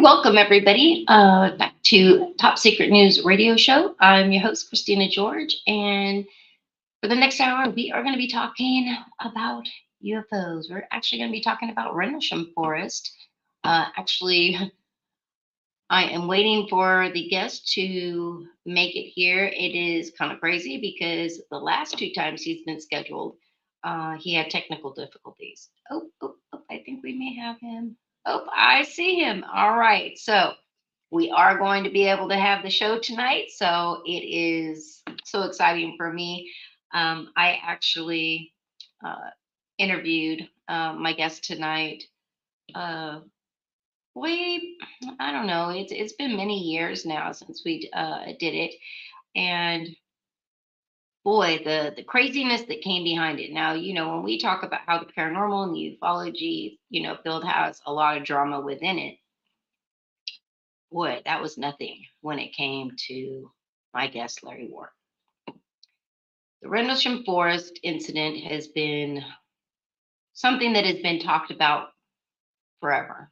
Welcome, everybody, back to Top Secret News Radio Show. I'm your host, Christina George, and for the next hour, we are going to be talking about UFOs. We're actually going to be talking about Rendlesham Forest. Actually, I am waiting for the guest to make it here. It is kind of crazy because the last two times he's been scheduled, he had technical difficulties. Oh, I think we may have him. Oh, I see him. All right. So we are going to be able to have the show tonight. So it is so exciting for me. I actually uh, interviewed my guest tonight. Uh, we, I don't know. It's been many years now since we did it, and boy, the craziness that came behind it. Now, when we talk about how the paranormal and the ufology, field has a lot of drama within it, boy, that was nothing when it came to my guest, Larry Ward. The Rendlesham Forest incident has been something that has been talked about forever.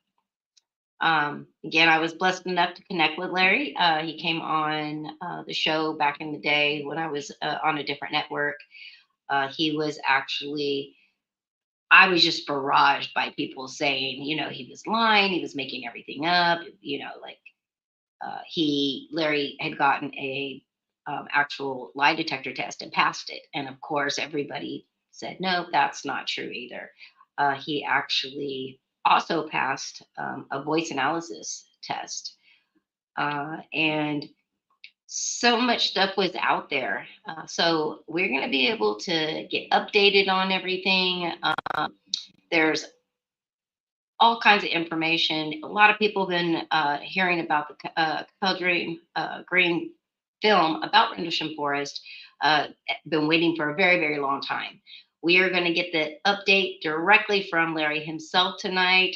Again, I was blessed enough to connect with Larry. He came on the show back in the day when I was on a different network. He was actually, I was just barraged by people saying, he was lying, he was making everything up, like Larry had gotten a actual lie detector test and passed it. And of course, everybody said, no, that's not true either. He actually also passed a voice analysis test. And so much stuff was out there. So we're going to be able to get updated on everything. There's all kinds of information. A lot of people have been hearing about the Capel Green film about Rendlesham Forest. Been waiting for a very, very long time. We are going to get the update directly from Larry himself tonight.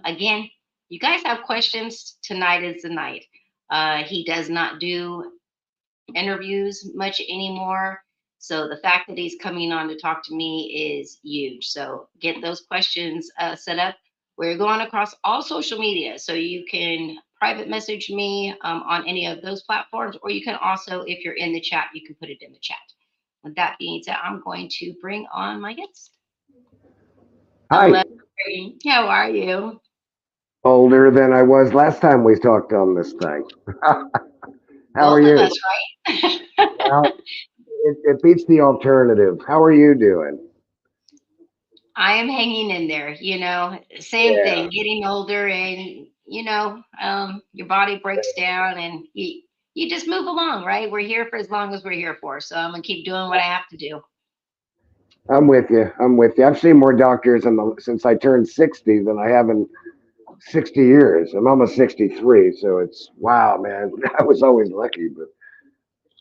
Again, you guys have questions. Tonight is the night. He does not do interviews much anymore. So the fact that he's coming on to talk to me is huge. So get those questions set up. We're going across all social media. So you can private message me on any of those platforms, or you can also, if you're in the chat, you can put it in the chat. With that being said, I'm going to bring on my guest. Hi. How are you? Older than I was last time we talked on this thing. How Both are of you? us, right? Well, it beats the alternative. How are you doing? I am hanging in there, same Yeah, thing, getting older and, your body breaks down and you just move along, right? We're here for as long as we're here for. So I'm going to keep doing what I have to do. I'm with you. I'm with you. I've seen more doctors since I turned 60 than I have in 60 years. I'm almost 63, so it's wow, man. I was always lucky, but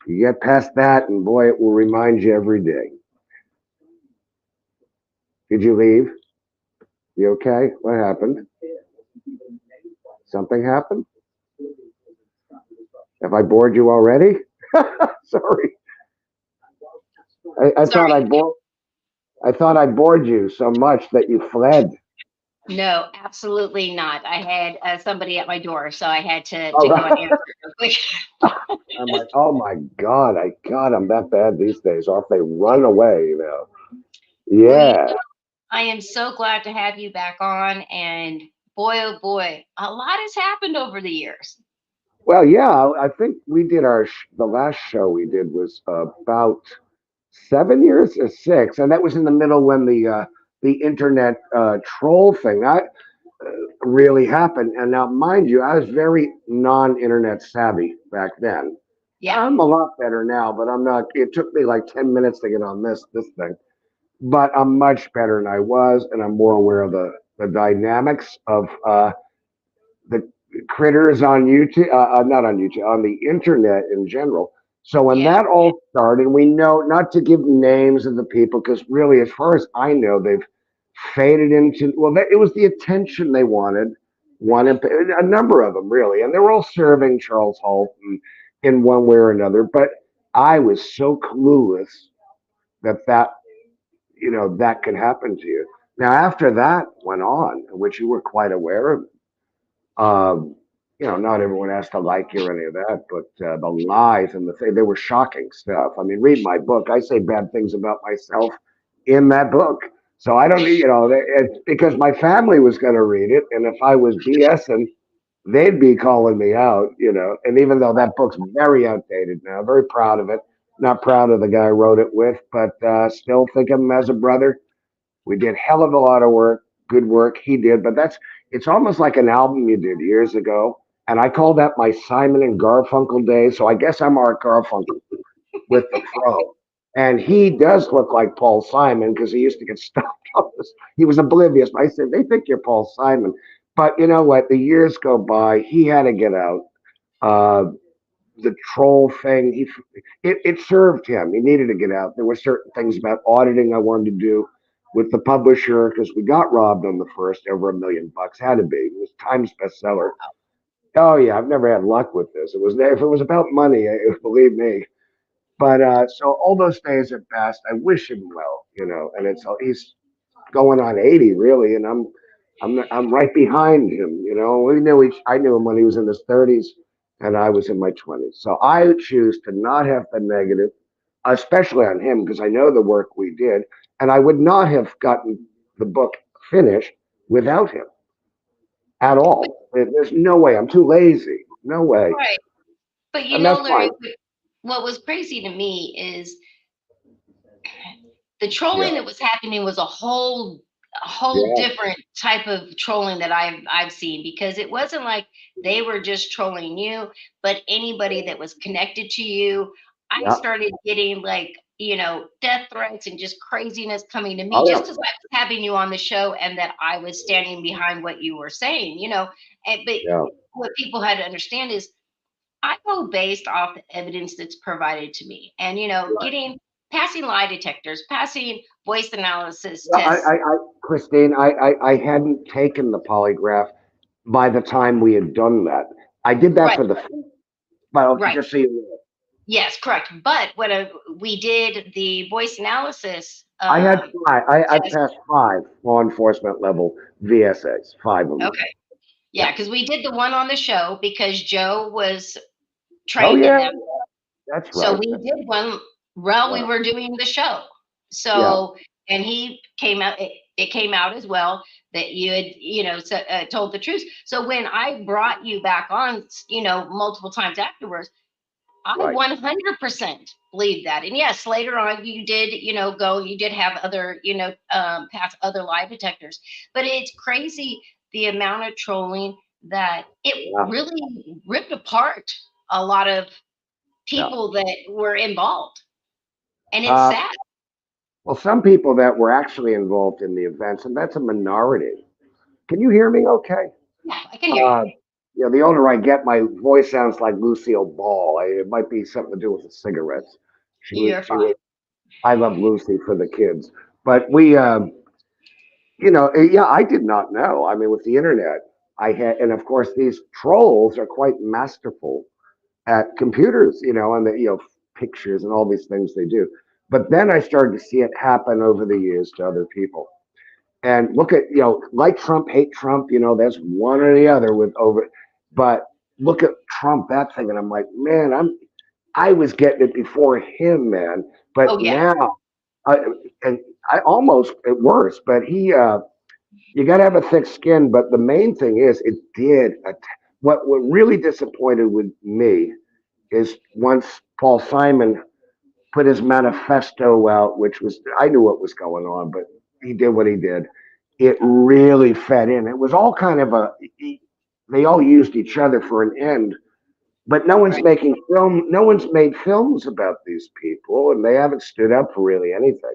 you get past that, and boy, it will remind you every day. Did you leave? You okay? What happened? Something happened? Have I bored you already? Sorry. I thought Sorry. I bored you so much that you fled. No, absolutely not. I had somebody at my door, so I had to Oh, go and answer real quick. I'm like, oh my God, I'm that bad these days. Or if they run away. Well, Yeah. I am so glad to have you back on. And boy, oh boy, a lot has happened over the years. Well, yeah, I think we did the last show we did was about 7 years or six, and that was in the middle when the internet troll thing that really happened. And now, mind you, I was very non-internet savvy back then. Yeah. I'm a lot better now, but I'm not. It took me like 10 minutes to get on this thing, but I'm much better than I was, and I'm more aware of the dynamics of the critters on YouTube, not on YouTube, on the internet in general. So when Yeah. that all started, we know not to give names of the people because really, as far as I know, they've faded into. Well, it was the attention they wanted. A number of them really, and they were all serving Charles Holt in one way or another. But I was so clueless that could happen to you. Now, after that went on, which you were quite aware of, not everyone has to like you or any of that, but the lies and the thing, they were shocking stuff. I mean, read my book. I say bad things about myself in that book. So I don't need, it's because my family was going to read it. And if I was BSing, they'd be calling me out. And even though that book's very outdated now, very proud of it. Not proud of the guy I wrote it with, but still think of him as a brother. We did hell of a lot of work, good work. He did, but it's almost like an album you did years ago. And I call that my Simon and Garfunkel days. So I guess I'm Art Garfunkel with the fro. And he does look like Paul Simon because he used to get stopped on this. He was oblivious. I said, they think you're Paul Simon. But you know what? The years go by. He had to get out. Uh, the troll thing, it served him. He needed to get out. There were certain things about auditing I wanted to do with the publisher because we got robbed on the first over $1 million. Had to be. It was Times bestseller. Oh yeah, I've never had luck with this. It was if it was about money, believe me. But so all those days have passed. I wish him well. And he's going on 80 really, and I'm right behind him. I knew him when he was in his 30s, and I was in my 20s. So I choose to not have the negative, especially on him, because I know the work we did, and I would not have gotten the book finished without him at But, all. There's no way. I'm too lazy. No way, right. But and that's Larry, fine. what was crazy to me is the Yeah, trolling that was happening was a whole yeah, different type of trolling that I've seen, because it wasn't like they were just trolling you, but anybody that was connected to you. I yeah. started getting like, death threats and just craziness coming to me Oh just yeah, because I was having you on the show and that I was standing behind what you were saying. But yeah. what people had to understand is I go based off the evidence that's provided to me. And, Right. passing lie detectors, passing voice analysis Well, tests. Christine, I hadn't taken the polygraph by the time we had done that. I did that Right, for the, well, right. just so you know. Yes, correct. But when we did the voice analysis I had five, I test, passed five law enforcement level VSAs, five of them. okay. Yeah. Yeah, because we did the one on the show because Joe was Oh, trained in yeah, them. that's So right. we did one while we Yeah, were doing the show. yeah, So, and he came out, it came out as well that you had, told the truth. So when I brought you back on, multiple times afterwards, I right. 100% believe that. And yes, later on you did, you did have other, pass other lie detectors. But it's crazy the amount of trolling that it Yeah, really ripped apart a lot of yeah. people that were involved. And it's Uh, sad. well, some people that were actually involved in the events, and that's a minority. Can you hear me okay? Yeah, I can hear you. Uh, the older I get, my voice sounds like Lucille Ball. It might be something to do with the cigarettes. You're She fine. was. I love Lucy for the kids, but yeah, I did not know. I mean, with the internet, and of course, these trolls are quite masterful at computers, and pictures and all these things they do. But then I started to see it happen over the years to other people. And look at, like Trump, hate Trump, that's one or the other with over. But look at Trump, that thing, and I'm like, man, I was getting it before him, man. Oh But yeah. now, I, and I almost it worse. But you got to have a thick skin. But the main thing is, it did. What really disappointed with me is once Paul Simon put his manifesto out, which was I knew what was going on, but he did what he did. It really fed in. It was all kind of they all used each other for an end, but no one's Right. making film. No one's made films about these people, and they haven't stood up for really anything.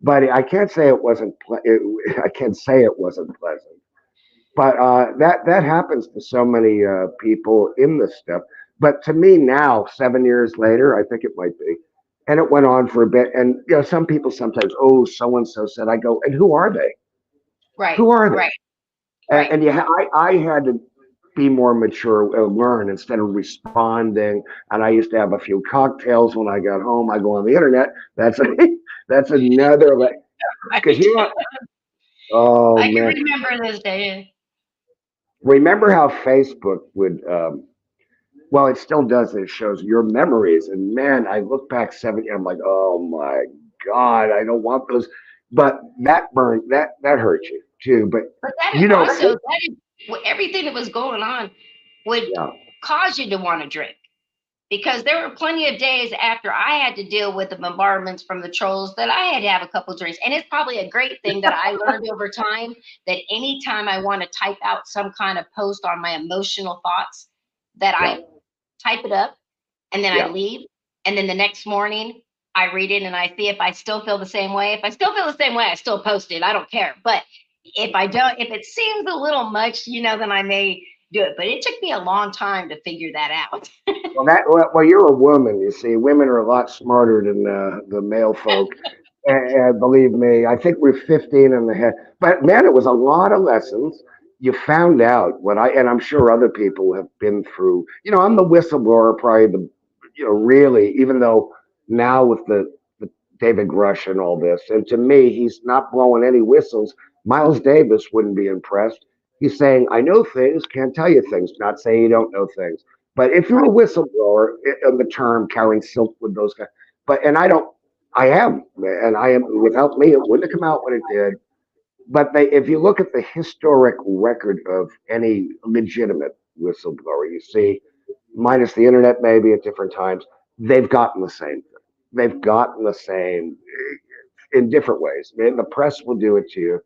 But I can't say it wasn't. I can't say it wasn't pleasant. But that happens to so many people in this stuff. But to me now, 7 years later, I think it might be, and it went on for a bit. And some people sometimes, oh, so and so said. I go, and who are they? Right. Who are they? Right. Right. And I had to be more mature, learn instead of responding. And I used to have a few cocktails when I got home. I go on the internet. That's a, that's another because Right. oh I can man, remember those days. remember how Facebook would, well, it still does. It shows your memories. And man, I look back 7 years, I'm like, oh my God, I don't want those. But that burned, that hurt you too. But But that is you know, also that is everything that was going on would yeah, cause you to want to drink. Because there were plenty of days after I had to deal with the bombardments from the trolls that I had to have a couple drinks. And it's probably a great thing that I learned over time that anytime I want to type out some kind of post on my emotional thoughts, that yeah, I type it up and then I yeah. leave. And then the next morning I read it and I see if I still feel the same way. If I still feel the same way, I still post it. I don't care. But if I don't, if it seems a little much, then I may do it. But it took me a long time to figure that out. Well, you're a woman. You see, women are a lot smarter than the male folk. And believe me, I think we're 15 in the head. But man, it was a lot of lessons. You found out what and I'm sure other people have been through. I'm the whistleblower, probably really, even though now with the David Rush and all this, and to me, he's not blowing any whistles. Miles Davis wouldn't be impressed. He's saying, I know things, can't tell you things, not saying you don't know things. But if you're a Right. whistleblower, the term carrying silk with those guys, and I don't, I am, and I am. Without me, it wouldn't have come out when it did. But if you look at the historic record of any legitimate whistleblower, you see, minus the internet, maybe at different times, they've gotten the same thing. They've gotten the same in different ways. Man, the press will do it to you.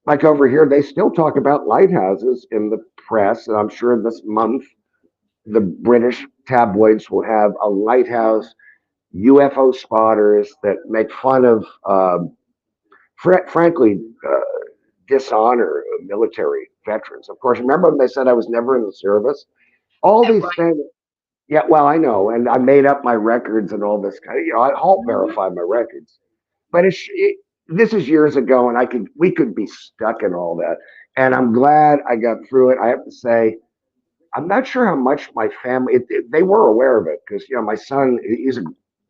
Like over here, they still talk about lighthouses in the press, and I'm sure this month the British tabloids will have a lighthouse UFO spotters that make fun of, frankly, dishonor military veterans. Of course, remember when they said I was never in the service? All these Right. things. Yeah, well, I know, and I made up my records and all this kind of. I halt Mhm. verify my records, but this is years ago, and we could be stuck in all that. And I'm glad I got through it. I have to say, I'm not sure how much my family they were aware of it because my son, he's a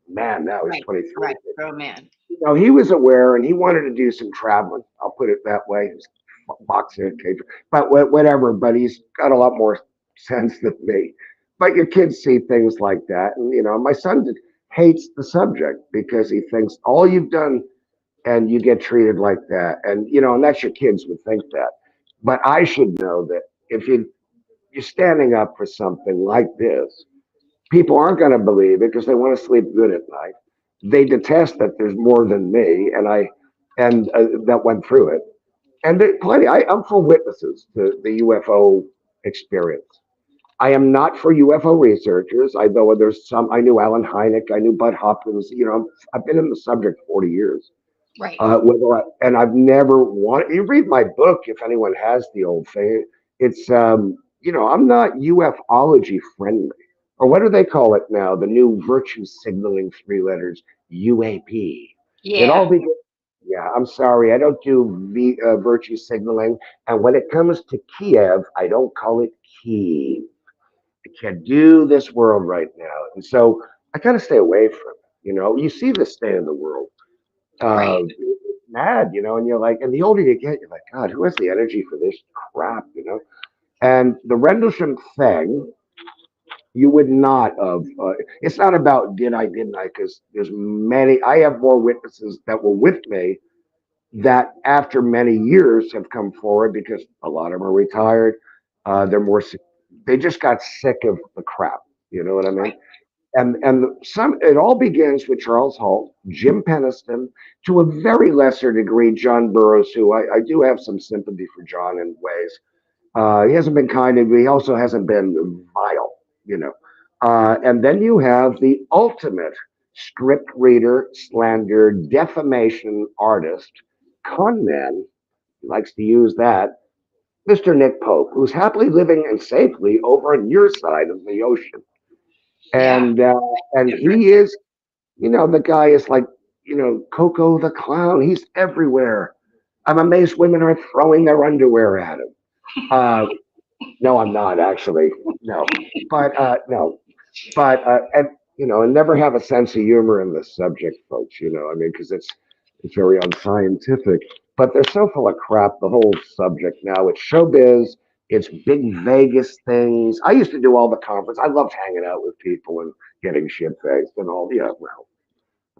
man now, he's Right. 23. Right. Oh man. He was aware and he wanted to do some traveling. I'll put it that way. He's boxing, cage, but whatever. But he's got a lot more sense than me. But your kids see things like that, and my son hates the subject because he thinks all you've done and you get treated like that, and and that's your kids would think that. But I should know that if you're standing up for something like this, people aren't going to believe it because they want to sleep good at night. They detest that there's more than me, and that went through it. And there, plenty. I'm full witnesses to the UFO experience. I am not for UFO researchers. I know there's some. I knew Alan Hynek. I knew Bud Hopkins. I've been in the subject 40 years. Right. And I've never wanted. You read my book if anyone has the old thing. It's I'm not ufology friendly, or what do they call it now? The new virtue signaling 3 letters UAP. It all Yeah. begins. Yeah, I'm sorry, I don't do virtue signaling, and when it comes to Kiev, I don't call it Kiev. I can't do this world right now, and so I kind of stay away from it. You see the state of the world, Right. it's mad, and you're like, and the older you get, you're like, God, who has the energy for this crap? And the Rendlesham thing, you would not have. It's not about didn't I? Because there's many. I have more witnesses that were with me that, after many years, have come forward because a lot of them are retired. They're more. They just got sick of the crap. You know what I mean? Right. And it all begins with Charles Halt, Jim Peniston, to a very lesser degree, John Burroughs, who I do have some sympathy for John in ways. He hasn't been kind, and he also hasn't been vile, you know. And then you have the ultimate script reader, slander, defamation artist, con man. He likes to use that. Mr. Nick Pope, who's happily living and safely over on your side of the ocean, Yeah. and Different. he is, the guy is like, Coco the clown. He's everywhere. I'm amazed women are throwing their underwear at him. Uh, no, I'm not actually. No, but no, but and never have a sense of humor in the subject, folks. I mean, because it's very unscientific. But they're so full of crap. The whole subject now. It's showbiz. It's big Vegas things. I used to do all the conference. I loved hanging out with people and getting shit faced and all. Yeah, well,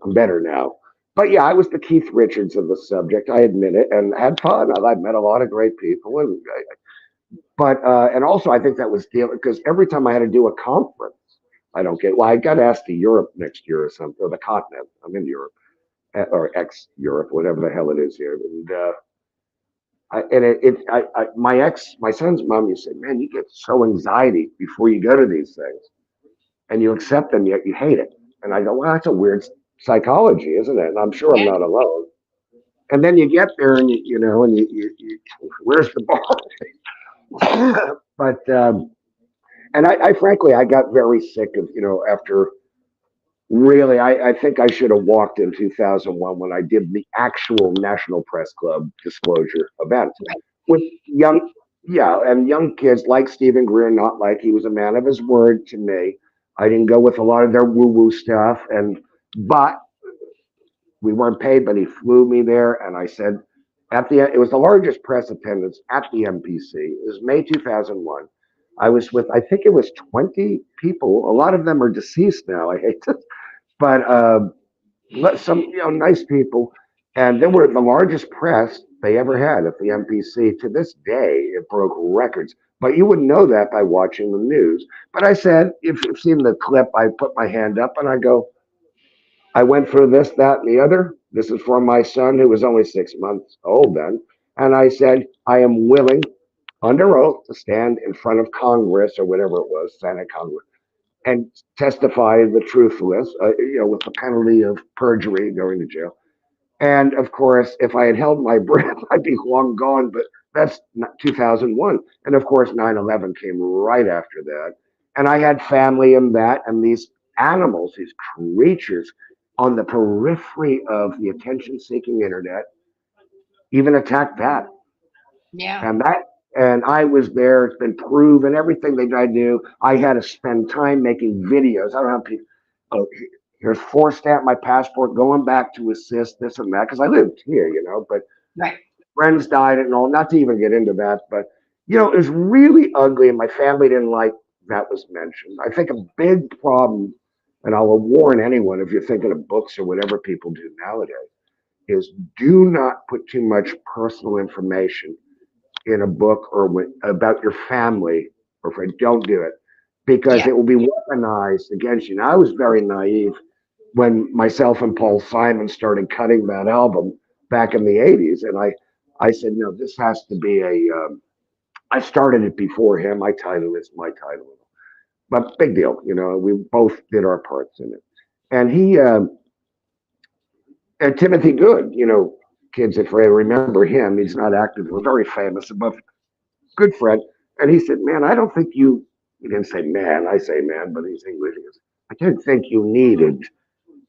I'm better now. But yeah, I was the Keith Richards of the subject. I admit it, and had fun. I met a lot of great people, but and also I think that was deal because every time I had to do a conference, I don't get. Well, I got asked to Europe next year or something, or the continent. I'm in Europe or ex Europe, whatever the hell it is here, and my son's mom used to say, "Man, you get so anxiety before you go to these things, and you accept them, yet you hate it." And I go, "Well, that's a weird psychology, isn't it?" And I'm sure I'm Yeah. not alone. And then you get there, and you where's the bar? But and I frankly, I got very sick of after. Really, I think I should have walked in 2001 when I did the actual National Press Club disclosure event Right. with young, yeah, and young kids like Stephen Greer, not like he was a man of his word to me. I didn't go with a lot of their woo woo stuff, but we weren't paid, but he flew me there, and I said it was the largest press attendance at the MPC. It was May 2001. I was with I think it was 20 people. A lot of them are deceased now. I hate to, but some nice people, and they were the largest press they ever had at the MPC. To this day, it broke records. But you wouldn't know that by watching the news. But I said, if you've seen the clip, I put my hand up and I go, I went for this, that, and the other. This is for my son who was only 6 months old then. And I said, I am willing, under oath, to stand in front of Congress or whatever it was, Senate, Congress, and testify the truthfulness, with the penalty of perjury, going to jail. And of course, if I had held my breath, I'd be long gone. But that's not 2001. And of course, 9/11 came right after that. And I had family in that, and these animals, these creatures on the periphery of the attention seeking internet, even attacked that. Yeah. And I was there. It's been proven. Everything they tried to do, I had to spend time making videos. I don't have people. Oh, here's four stamp my passport, going back to assist this and that because I lived here, But Right. friends died and all. Not to even get into that, but it was really ugly, and my family didn't like that was mentioned. I think a big problem, and I will warn anyone if you're thinking of books or whatever people do nowadays, is do not put too much personal information in a book or about your family or friend. Don't do it because Yeah. it will be weaponized against you. Now, I was very naive when myself and Paul Simon started cutting that album back in the 80s. And I said, no, this has to be I started it before him. My title is my title. But big deal, we both did our parts in it. And and Timothy Good, kids, if I remember him, he's not active, he's very famous, but good friend. And he said, man, I don't think he didn't say man, I say man, but he's English. He goes, I didn't think you needed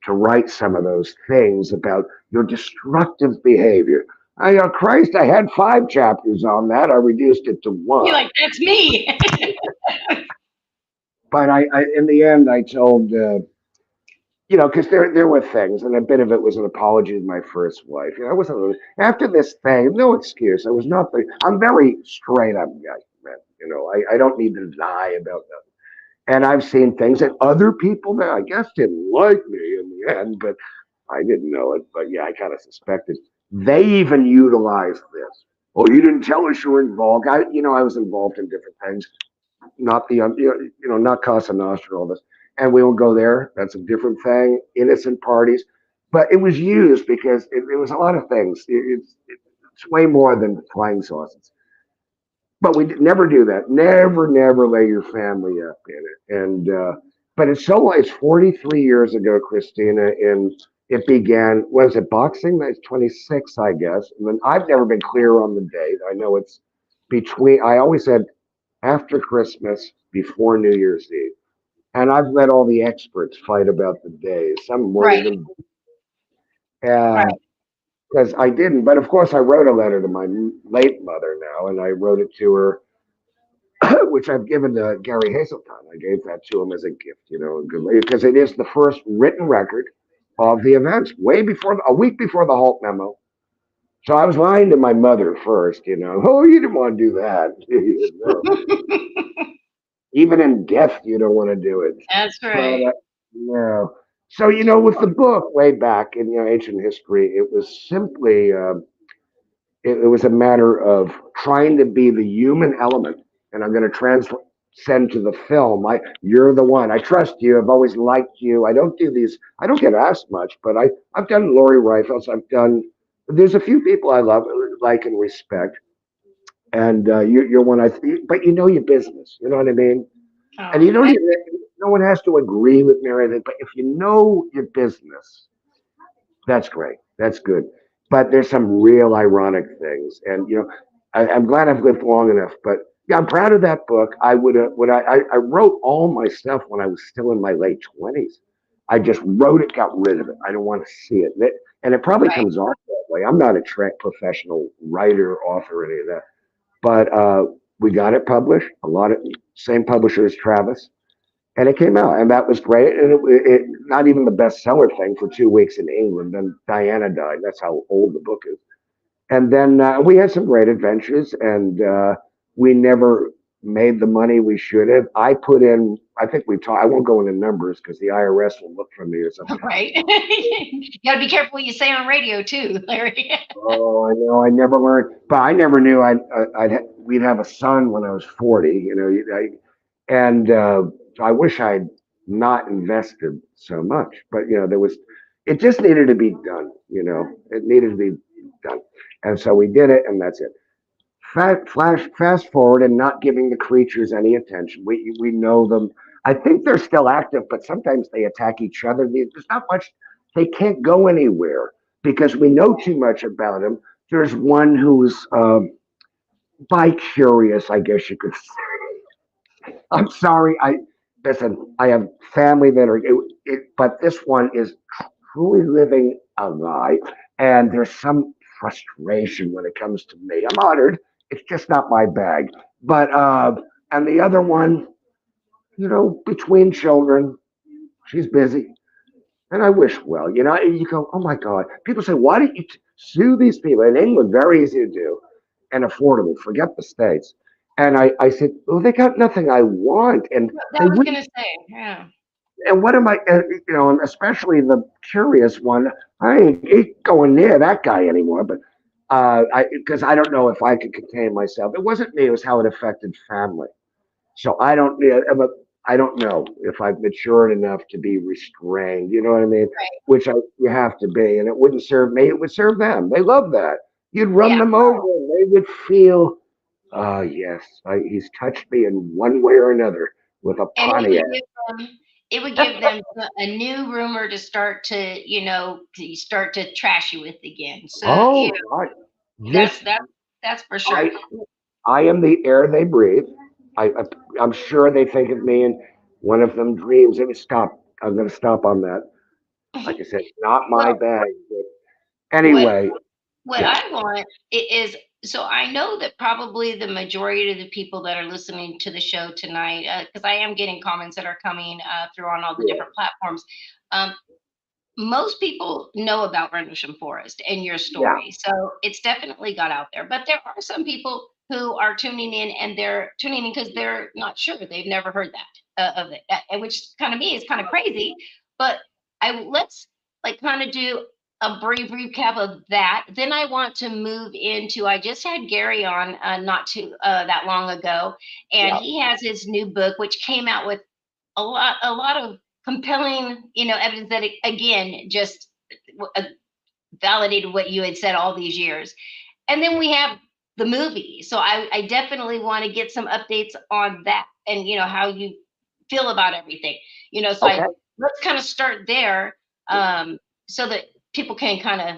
to write some of those things about your destructive behavior. I go, Christ, I had 5 chapters on that. I reduced it to You're one. like, that's me. But in the end, I told, because there were things, and a bit of it was an apology to my first wife. I wasn't really, after this thing, no excuse. I was not I'm very straight up guy, man. I don't need to lie about that. And I've seen things that other people that I guess didn't like me in the end, but I didn't know it. But yeah, I kind of suspected. They even utilized this. Oh, you didn't tell us you were involved. I was involved in different things, not the, not Casa Nostra, all this. And we will go there. That's a different thing. Innocent parties. But it was used because it was a lot of things. It's way more than flying saucers. But we never do that. Never lay your family up in it. And but it's 43 years ago, Christina, and it began. Was it boxing? That's 26, I guess. And then I've never been clear on the date. I know it's between. I always said after Christmas, before New Year's Eve. And I've let all the experts fight about the days. Some won't Right. even Right. because I didn't. But of course, I wrote a letter to my late mother now, and I wrote it to her which I've given to Gary Hazelton. I gave that to him as a gift, because it is the first written record of the events, way before a week before the Halt memo. So I was lying to my mother first, you know. Oh, you didn't want to do that. No. Even in death, you don't want to do it. That's But right. no. So with the book way back in ancient history, it was simply it was a matter of trying to be the human element, and I'm going to transcend to the film. You're the one. I trust you. I've always liked you. I don't do these. I don't get asked much, but I've done Lori Rifles. I've done. There's a few people I love, like, and respect, and you're one. But you know your business. You know what I mean? And you Oh, don't even. No one has to agree with me or anything. But if you know your business, that's great. That's good. But there's some real ironic things, and I'm glad I've lived long enough. But yeah, I'm proud of that book. I would when I wrote all my stuff when I was still in my late 20s. I just wrote it, got rid of it. I don't want to see it, and it probably right. comes off that way. I'm not a professional writer, author, or any of that. But we got it published. A lot of same publisher as Travis, and it came out, and that was great. And it not even the bestseller thing for 2 weeks in England. Then Diana died. That's how old the book is. And then we had some great adventures, and we never made the money we should have. I put in. I think we talked. I won't go into numbers because the IRS will look for me or something. Right. You got to be careful what you say on radio too, Larry. Oh, I know. I never learned, but I never knew we'd have a son when I was 40. And so I wish I'd not invested so much. But it just needed to be done. It needed to be done, and so we did it, and that's it. Fast forward, and not giving the creatures any attention. We know them. I think they're still active, but sometimes they attack each other. There's not much. They can't go anywhere because we know too much about them. There's one who's bi-curious, I guess you could say. I'm sorry. I listen. I have family that are, but this one is truly living a lie, and there's some frustration when it comes to me. I'm honored. It's just not my bag. But and the other one, between children, she's busy, and I wish well. You go, oh my God. People say, why don't you sue these people in England? Very easy to do and affordable. Forget the states. And I said, well, they got nothing I want, and That they was wouldn't. gonna say, yeah. And what am I? And especially the curious one. I ain't going near that guy anymore. But because I don't know if I could contain myself. It wasn't me. It was how it affected family. So I don't. I don't know if I've matured enough to be restrained. You know what I mean? Right. Which you have to be, and it wouldn't serve me. It would serve them. They love that. You'd run Yeah. them over, and they would feel, oh yes, he's touched me in one way or another with a And Pontiac. it would give them a new rumor to start to, to start to trash you with again. So, Oh God, that's this that that's for sure. I I am the air they breathe. I I'm sure they think of me in one of them dreams. Let me stop. I'm going to stop on that. Like I said, not my Well, bag. But what anyway, what yeah, I want is, so I know that probably the majority of the people that are listening to the show tonight, because I am getting comments that are coming through on all the yeah, different platforms. Um, Most people know about Rendlesham Forest and your yeah. story, so it's definitely got out there. But there are some people who are tuning in, and they're tuning in because they're not sure. They've never heard that of it, and which kind of me is kind of crazy. But let's like kind of do a brief recap of that. Then I want to move into. I just had Gary on not too that long ago, and Yeah. he has his new book, which came out with a lot of compelling, evidence that again just uh, validated what you had said all these years. And then we have the movie, so I definitely want to get some updates on that, and how you feel about everything. So Okay. let's kind of start there, so that people can kind of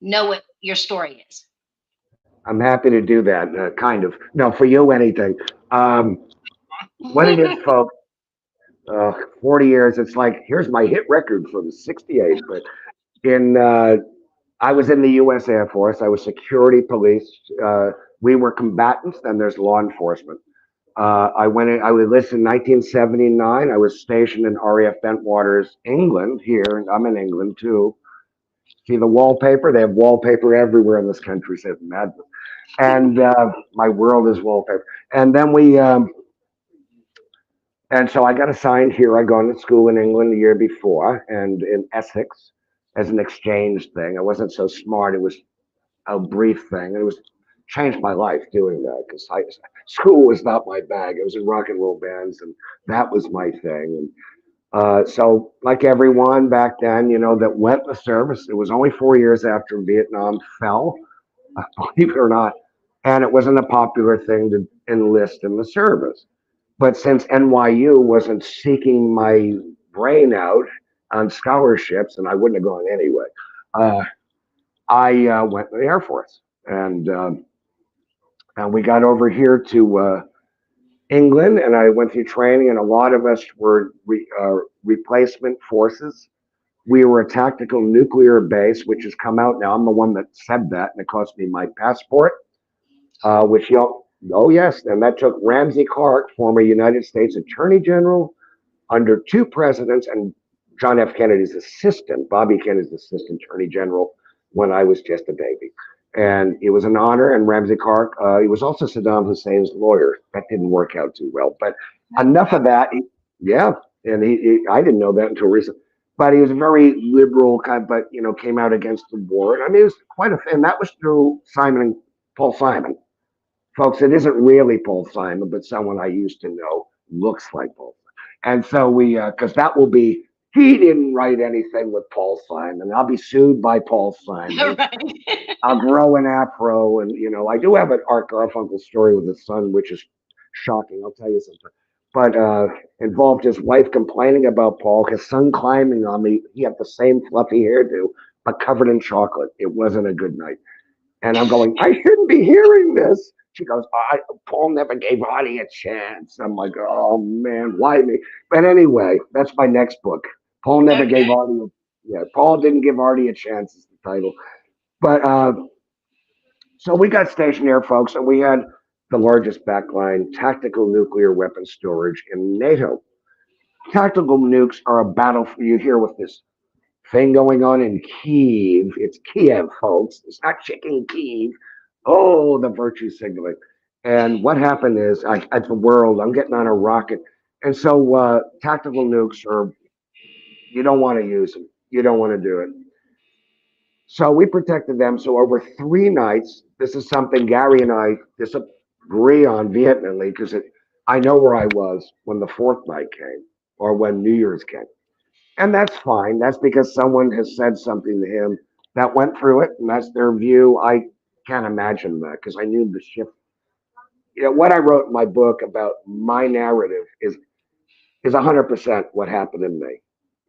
know what your story is. I'm happy to do that. Kind of. No, for you, anything. Um, what it is, folks. 40 years. It's like here's my hit record from '68. But in I was in the U.S. Air Force. I was security police. We were combatants. Then there's law enforcement. I went in. I was enlisted in 1979. I was stationed in RAF Bentwaters, England. Here, I'm in England too. See the wallpaper? They have wallpaper everywhere in this country. Says madness. And my world is wallpaper. And then and so I got assigned here. I gone to school in England the year before, and in Essex as an exchange thing. I wasn't so smart. It was a brief thing, and it was changed my life doing that because school was not my bag. It was in rock and roll bands, and that was my thing. And so, like everyone back then, that went in the service, it was only 4 years after Vietnam fell, believe it or not, and it wasn't a popular thing to enlist in the service. But since NYU wasn't seeking my brain out on scholarships, and I wouldn't have gone anyway, uh, I went to the Air Force, and we got over here to England, and I went through training, and a lot of us were replacement forces. We were a tactical nuclear base, which has come out now. I'm the one that said that, and it cost me my passport, which you oh yes, and that took Ramsey Clark, former United States Attorney General, under two presidents, and John F. Kennedy's assistant, Bobby Kennedy's assistant attorney general, when I was just a baby. And it was an honor. And Ramsey Clark, he was also Saddam Hussein's lawyer. That didn't work out too well. But enough of that. Yeah, and I didn't know that until recently. But he was a very liberal kind, but came out against the war. And I mean, it was quite a thing. And that was through Paul Simon. Folks, it isn't really Paul Simon, but someone I used to know looks like Paul. And so because that will be, he didn't write anything with Paul Simon. I'll be sued by Paul Simon. Right. I'll grow an afro. And, I do have an Art Garfunkel story with his son, which is shocking. I'll tell you something. But involved his wife complaining about Paul, his son climbing on me. He had the same fluffy hairdo, but covered in chocolate. It wasn't a good night. And I'm going, I shouldn't be hearing this. She goes, Paul never gave Artie a chance. I'm like, oh man, why me? But anyway, that's my next book. Paul never gave Okay. Artie. Yeah, Paul didn't give Artie a chance is the title. But so we got stationed there, folks, and we had the largest backline tactical nuclear weapon storage in NATO. Tactical nukes are a battle. You hear with this thing going on in Kiev. It's Kiev, folks. It's not chicken Kiev. Oh, the virtue signaling. And what happened is, at the world, I'm getting on a rocket. And so tactical nukes are, you don't want to use them. You don't want to do it. So we protected them. So over 3 nights, this is something Gary and I disagree on vehemently because I know where I was when the fourth night came or when New Year's came. And that's fine. That's because someone has said something to him that went through it, and that's their view. I can't imagine that because I knew the shift. What I wrote in my book about my narrative is 100% what happened in me.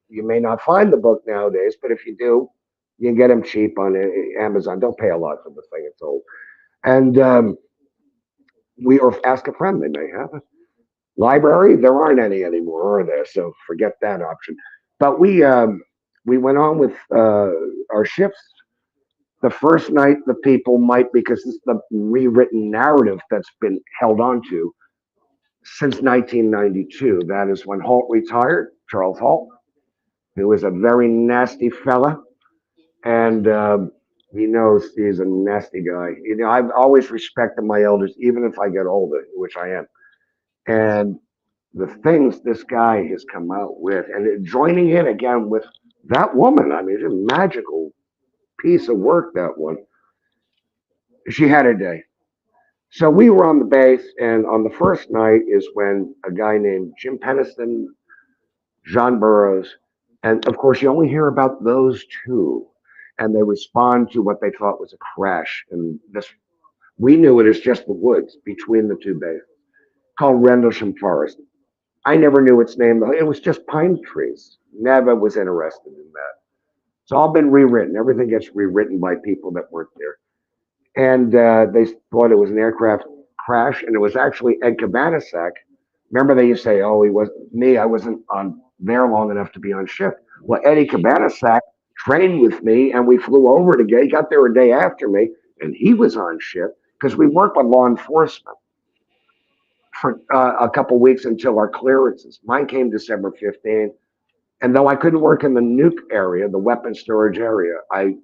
You may not find the book nowadays, but if you do, you can get them cheap on Amazon. Don't pay a lot for the thing; it's old. And we or ask a friend; they may have it. Library, there aren't any anymore, are there? So forget that option. But we went on with our shifts. The first night, the people might, because this is the rewritten narrative that's been held on to since 1992. That is when Holt retired, Charles Holt, who was a very nasty fella, and he knows he's a nasty guy. I've always respected my elders, even if I get older, which I am. And the things this guy has come out with, and joining in again with that woman. I mean, it's a magical piece of work, that one. She had her day. So we were on the base, and on the first night is when a guy named Jim Peniston, John Burroughs, and of course, you only hear about those two, and they respond to what they thought was a crash. And this, we knew it as just the woods between the two bases, called Rendlesham Forest. I never knew its name. It was just pine trees. Never was interested in that. It's all been rewritten. Everything gets rewritten by people that weren't there. And they thought it was an aircraft crash, and it was actually Ed Cabanasak. Remember, they used to say, "Oh, he was me. I wasn't on there long enough to be on shift." Well, Eddie Cabanasak trained with me, and we flew over together. He got there a day after me, and he was on shift because we worked with law enforcement for a couple weeks until our clearances. Mine came December 15th. And though I couldn't work in the nuke area, the weapon storage area, I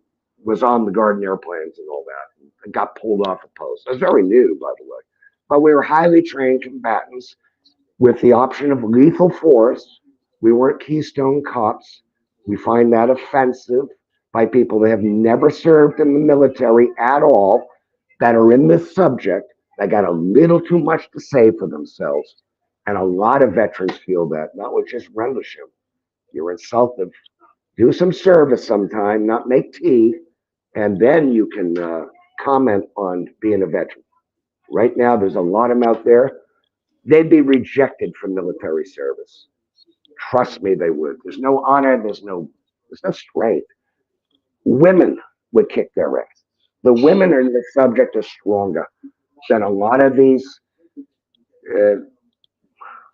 was on the Garden airplanes and all that. And got pulled off a post. I was very new, by the way. But we were highly trained combatants with the option of lethal force. We weren't Keystone cops. We find that offensive by people that have never served in the military at all, that are in this subject, that got a little too much to say for themselves. And a lot of veterans feel that, not with just Rendlesham. You're insulted. Do some service sometime, not make tea, and then you can comment on being a veteran. Right now, there's a lot of them out there. They'd be rejected from military service. Trust me, they would. There's no honor. There's no strength. Women would kick their ass. The women in the subject are stronger than a lot of these, uh,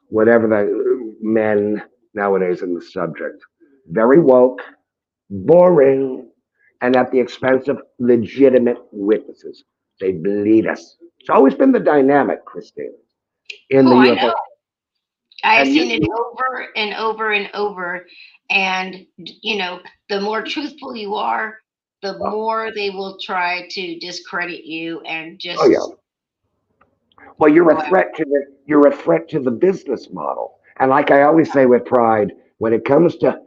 whatever the men nowadays in the subject. Very woke, boring, and at the expense of legitimate witnesses. They bleed us. It's always been the dynamic, Christine, in Oh, the I UFO. know. I have And seen you, it over and over and over. And, the more truthful you are, the oh, more they will try to discredit you and oh yeah. just Well, go out. you're a threat to the business model. And like I always say with pride, when it comes to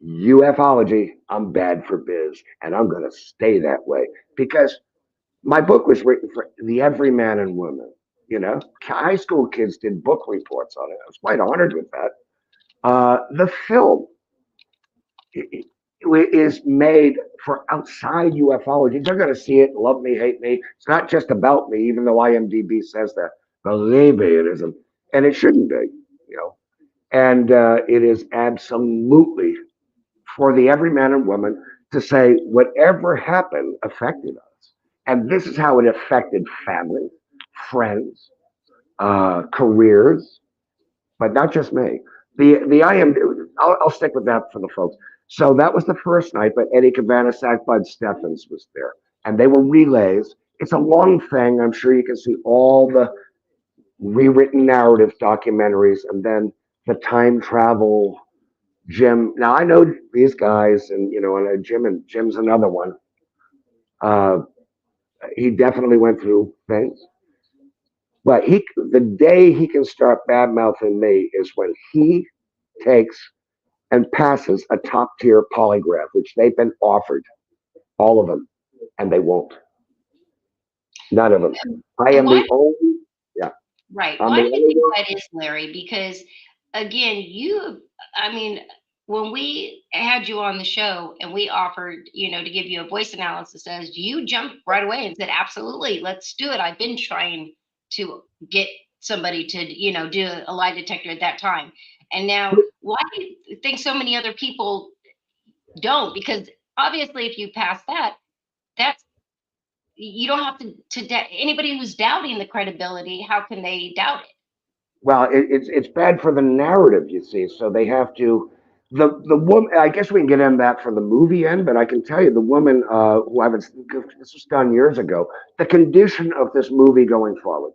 ufology, I'm bad for biz, and I'm going to stay that way because my book was written for the everyman and woman. High school kids did book reports on it. I was quite honored with that. The film is made for outside ufology. They're going to see it, love me, hate me. It's not just about me, even though IMDb says that. Believe me, it isn't, and it shouldn't be. You know, and it is absolutely for the every man and woman to say whatever happened affected us, and this is how it affected family, friends, careers, but not just me. The IM, I'll stick with that for the folks. So that was the first night, but Eddie Cabana, Sack Bud Steffens was there, and they were relays. It's a long thing. I'm sure you can see all the rewritten narrative documentaries, and then the time travel. Jim. Now I know these guys, and Jim's another one. Uh, he definitely went through things, but the day he can start bad mouthing me is when he takes and passes a top tier polygraph, which they've been offered, all of them, and they won't. None of them. I And am why the only. Yeah, Right. I'm Why the do you only think one. that is, Larry? Because again, I mean, when we had you on the show and we offered, to give you a voice analysis, as you jumped right away and said, absolutely, let's do it. I've been trying to get somebody to, do a lie detector at that time. And now, why do you think so many other people don't? Because obviously, if you pass that, that's you don't have anybody who's doubting the credibility, how can they doubt it? Well, it's bad for the narrative, you see. So they have to. The woman. I guess we can get into that for the movie end, but I can tell you the woman who I was. This was done years ago. The condition of this movie going forward.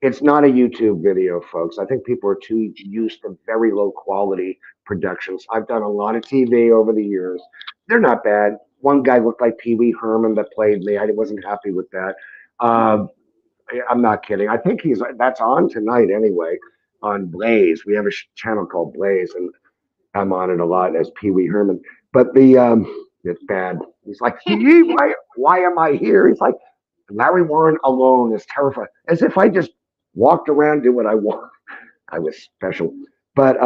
It's not a YouTube video, folks. I think people are too used to very low quality productions. I've done a lot of TV over the years. They're not bad. One guy looked like Pee Wee Herman that played me. I wasn't happy with that. Uh, I'm not kidding. I think that's on tonight anyway on Blaze. We have a channel called Blaze, and I'm on it a lot as Pee Wee Herman. But it's bad. He's like, why am I here? He's like, Larry Warren alone is terrifying. As if I just walked around, do what I want. I was special. But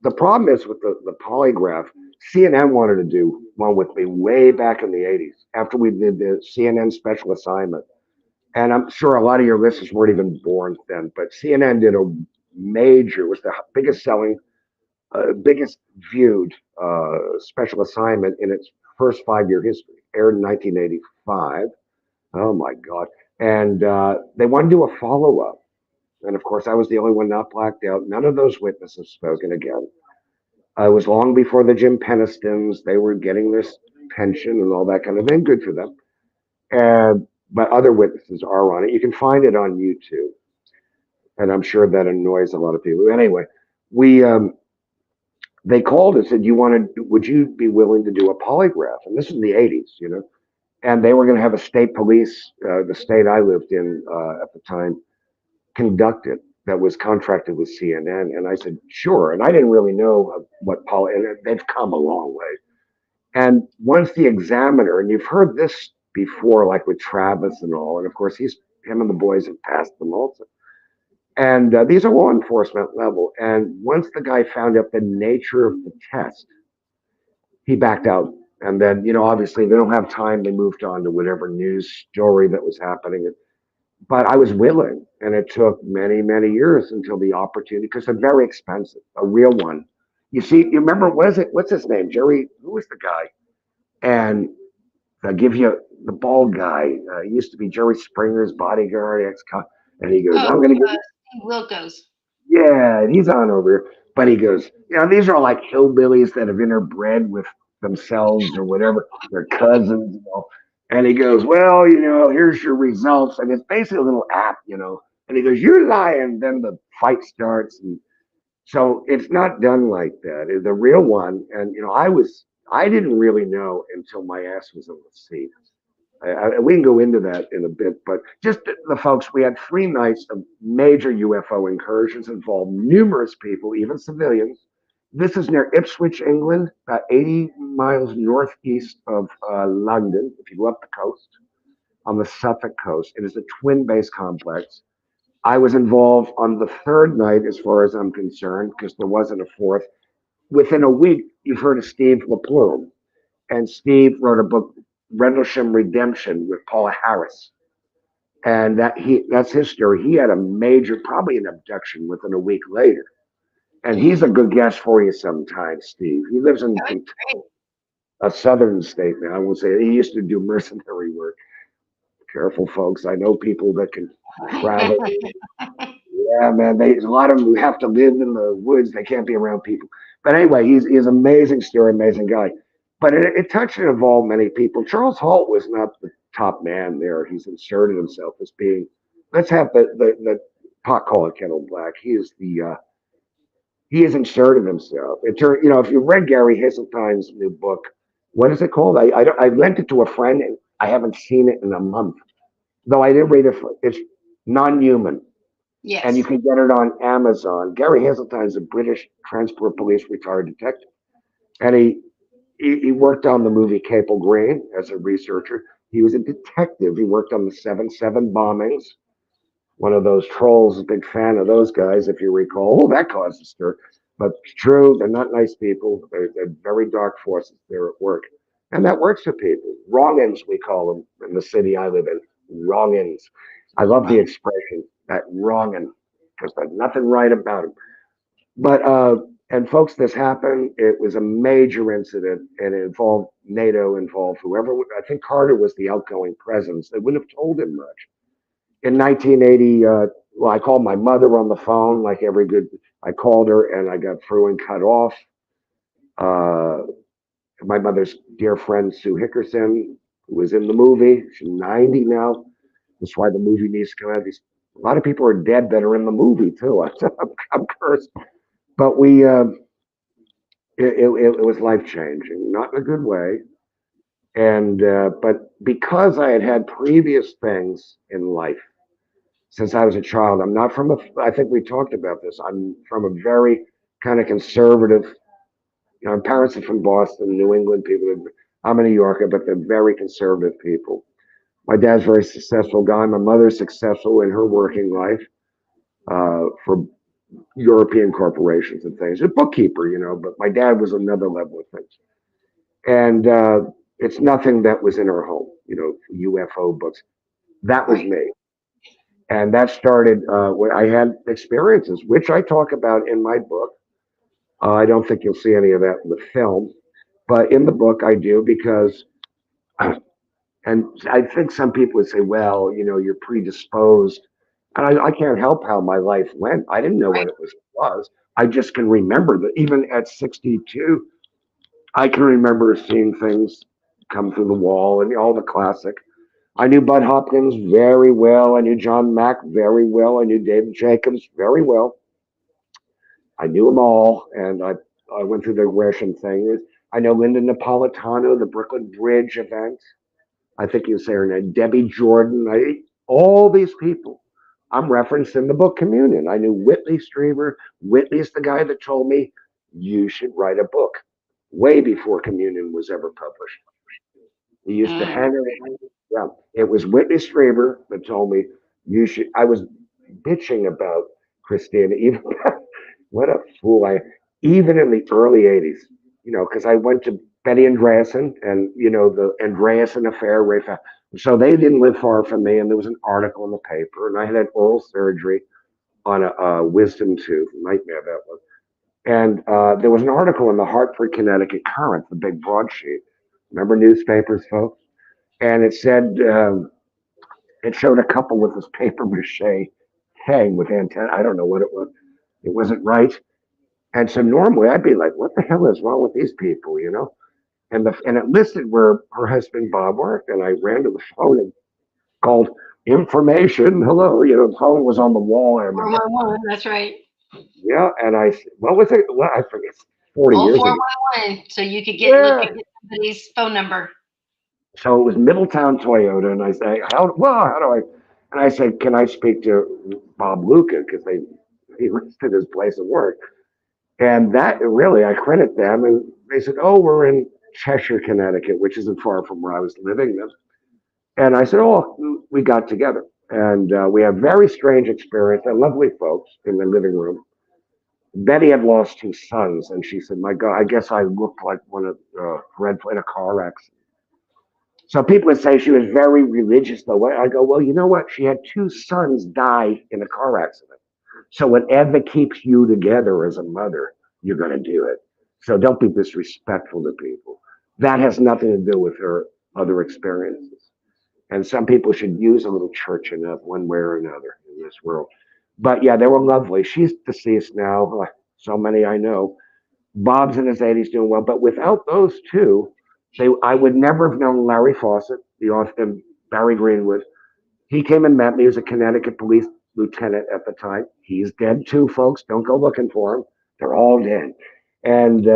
the problem is with the polygraph. CNN wanted to do one with me way back in the '80s after we did the CNN special assignment, and I'm sure a lot of your listeners weren't even born then, but CNN did a major, was the biggest selling, biggest viewed special assignment in its first 5 year history. Aired in 1985. Oh my God. And they wanted to do a follow up. And of course, I was the only one not blacked out. None of those witnesses spoken again. It was long before the Jim Penistons. They were getting this pension and all that kind of thing. Good for them. But other witnesses are on it. You can find it on YouTube, and I'm sure that annoys a lot of people. Anyway, we they called and said, "You wanted? Would you be willing to do a polygraph?" And this is the '80s. and they were going to have a state police, the state I lived in at the time, conduct it. That was contracted with CNN, and I said sure. And I didn't really know what and they've come a long way. And once the examiner, and you've heard this before, like with Travis and all, and of course him and the boys have passed them also. And these are law enforcement level. And once the guy found out the nature of the test, he backed out. And then, obviously they don't have time. They moved on to whatever news story that was happening. But I was willing, and it took many, many years until the opportunity, because they're very expensive, a real one. You see, you remember, what's his name? Jerry, who was the guy? And I give you the bald guy. He used to be Jerry Springer's bodyguard, and he goes, Oh, I'm going to give you, Steve Wilkos. yeah, and he's on over here. But he goes, these are like hillbillies that have interbred with themselves or whatever, their cousins, And he goes, well, here's your results. And it's basically a little app. And he goes, you're lying. Then the fight starts. And so it's not done like that. It's the real one. And, I didn't really know until my ass was on the seat. We can go into that in a bit, but just the folks, we had 3 nights of major UFO incursions, involved numerous people, even civilians. This is near Ipswich, England, about 80 miles northeast of London, if you go up the coast, on the Suffolk coast. It is a twin base complex. I was involved on the third night, as far as I'm concerned, because there wasn't a fourth. Within a week, you've heard of Steve LaPlume, and Steve wrote a book, Rendlesham Redemption, with Paula Harris. And that's his story. He had a major, probably an abduction within a week later. And he's a good guest for you sometimes, Steve. He lives in That was great. a southern state now. I will say he used to do mercenary work. Careful, folks. I know people that can travel. Yeah, man. A lot of them who have to live in the woods. They can't be around people. But anyway, he's an amazing story, amazing guy. But it touched and involved many people. Charles Holt was not the top man there. He's inserted himself as being. Let's have the pot call it kettle black. He has inserted himself. If you read Gary Hasseltine's new book, what is it called? I lent it to a friend, and I haven't seen it in a month. Though I did read it. It's non-human, and you Yes. can get it on Amazon. Gary Hasseltine is a British transport police retired detective, and he worked on the movie Capel Green as a researcher. He was a detective. He worked on the 7/7 bombings. One of those trolls, a big fan of those guys, if you recall. Oh, that caused a stir. But it's true, they're not nice people. They're very dark forces there at work. And that works for people. Wrong-ins, we call them in the city I live in. Wrong-ins. I love the Right. expression, that wrong-in, because there's nothing right about them. But, and folks, this happened. It was a major incident, and it involved NATO, involved whoever. I think Carter was the outgoing president. They wouldn't have told him much in 1980, well, I called my mother on the phone, like every good. I called her and I got through and cut off. Uh, my mother's dear friend Sue Hickerson, who was in the movie, she's 90 now. That's why the movie needs to come out. A lot of people are dead that are in the movie too. I'm cursed, but it was life changing, not in a good way. And but because I had had previous things in life since I was a child. I'm not from a, I think we talked about this. I'm from a very kind of conservative, my parents are from Boston, New England people. I'm a New Yorker, but they're very conservative people. My dad's a very successful guy. My mother's successful in her working life for European corporations and things. A bookkeeper, but my dad was another level of things. And it's nothing that was in our home, UFO books. That was Right. me. And that started when I had experiences, which I talk about in my book. I don't think you'll see any of that in the film, but in the book I do because, and I think some people would say, well, you're predisposed. And I can't help how my life went. I didn't know what Right. it was. I just can remember that even at 62, I can remember seeing things come through the wall and all the classic. I knew Bud Hopkins very well. I knew John Mack very well. I knew David Jacobs very well. I knew them all, and I went through the Gresham thing. I know Linda Napolitano, the Brooklyn Bridge event. I think you say her name, Debbie Jordan, all these people. I'm referenced in the book Communion. I knew Whitley Strieber. Whitley's the guy that told me you should write a book way before Communion was ever published. He used to Mm. hang around. Yeah, it was Whitley Strieber that told me you should. I was bitching about Christina. Even what a fool I. Even in the early '80s, because I went to Betty Andreasen and the Andreasen affair. So they didn't live far from me, and there was an article in the paper, and I had oral surgery on a wisdom tooth. Nightmare that was. And there was an article in the Hartford, Connecticut Current, the big broadsheet. Remember newspapers, folks? And it said it showed a couple with this paper mache hang with antenna. I don't know what it was. It wasn't right. And so normally I'd be like, "What the hell is wrong with these people?" And it listed where her husband Bob worked, and I ran to the phone and called information. Hello, the phone was on the wall. I remember. 411. That's right. Yeah, and what was it? Well, I forget. 40 years ago. 0411. So you could Yeah. get somebody's phone number. So it was Middletown Toyota, and I say, how do I? And I said, can I speak to Bob Luca because he listed his place of work, and that really I credit them, and they said, oh, we're in Cheshire, Connecticut, which isn't far from where I was living then. And I said, oh, we got together, and we had very strange experience. They're lovely folks in the living room. Betty had lost two sons, and she said, my God, I guess I looked like one of red in a car accident. So people would say she was very religious, though. I go, well, you know what? She had two sons die in a car accident. So whatever keeps you together as a mother, you're going to do it. So don't be disrespectful to people. That has nothing to do with her other experiences. And some people should use a little church enough one way or another in this world. But yeah, they were lovely. She's deceased now. So many I know. Bob's in his 80s doing well. But without those two, I would never have known Larry Fawcett, the author, Barry Greenwood. He came and met me. He was a Connecticut police lieutenant at the time. He's dead too, folks. Don't go looking for him. They're all dead. And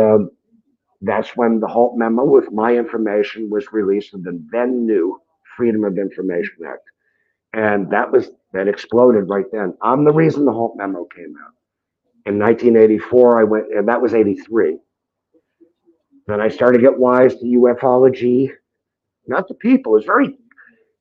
that's when the Holt memo with my information was released in the then new Freedom of Information Act. And that exploded right then. I'm the reason the Holt memo came out. In 1984, I went, and that was 83. Then I started to get wise to ufology, not the people. It's very,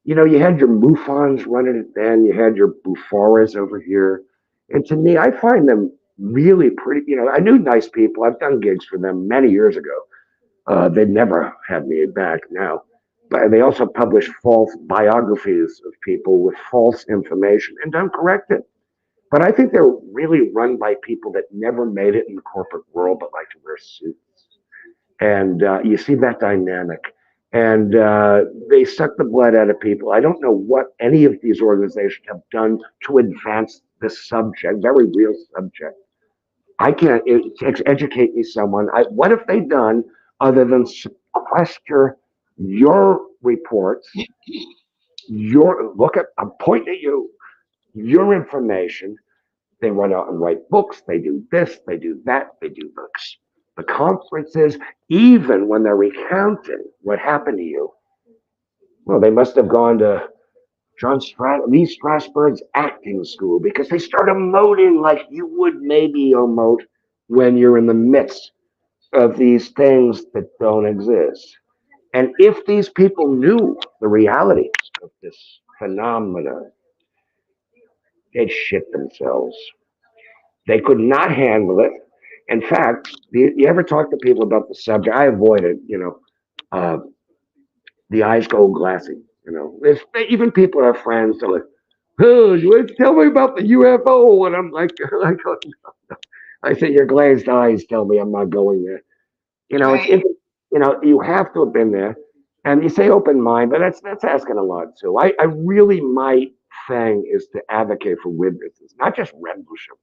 you had your MUFONs running it then, you had your Bufaras over here. And to me, I find them really pretty, I knew nice people. I've done gigs for them many years ago. They'd never had me back now. But they also publish false biographies of people with false information and don't correct it. But I think they're really run by people that never made it in the corporate world but like to wear suits. And you see that dynamic. And they suck the blood out of people. I don't know what any of these organizations have done to advance this subject, very real subject. I can't educate me someone. What have they done other than sequester your reports, I'm pointing at you, your information. They run out and write books. They do this. They do that. They do books. The conferences, even when they're recounting what happened to you. Well, they must have gone to Lee Strasberg's acting school because they start emoting like you would maybe emote when you're in the midst of these things that don't exist. And if these people knew the reality of this phenomena, they'd shit themselves. They could not handle it. In fact, you ever talk to people about the subject? I avoid it, uh, the eyes go glassy. There's even people are friends. They're like, oh, you tell me about the UFO. And I'm like, I say, your glazed eyes tell me I'm not going there. It's, Right. you have to have been there. And you say open mind, but that's asking a lot too. I really, my thing is to advocate for witnesses, not just Rendlesham.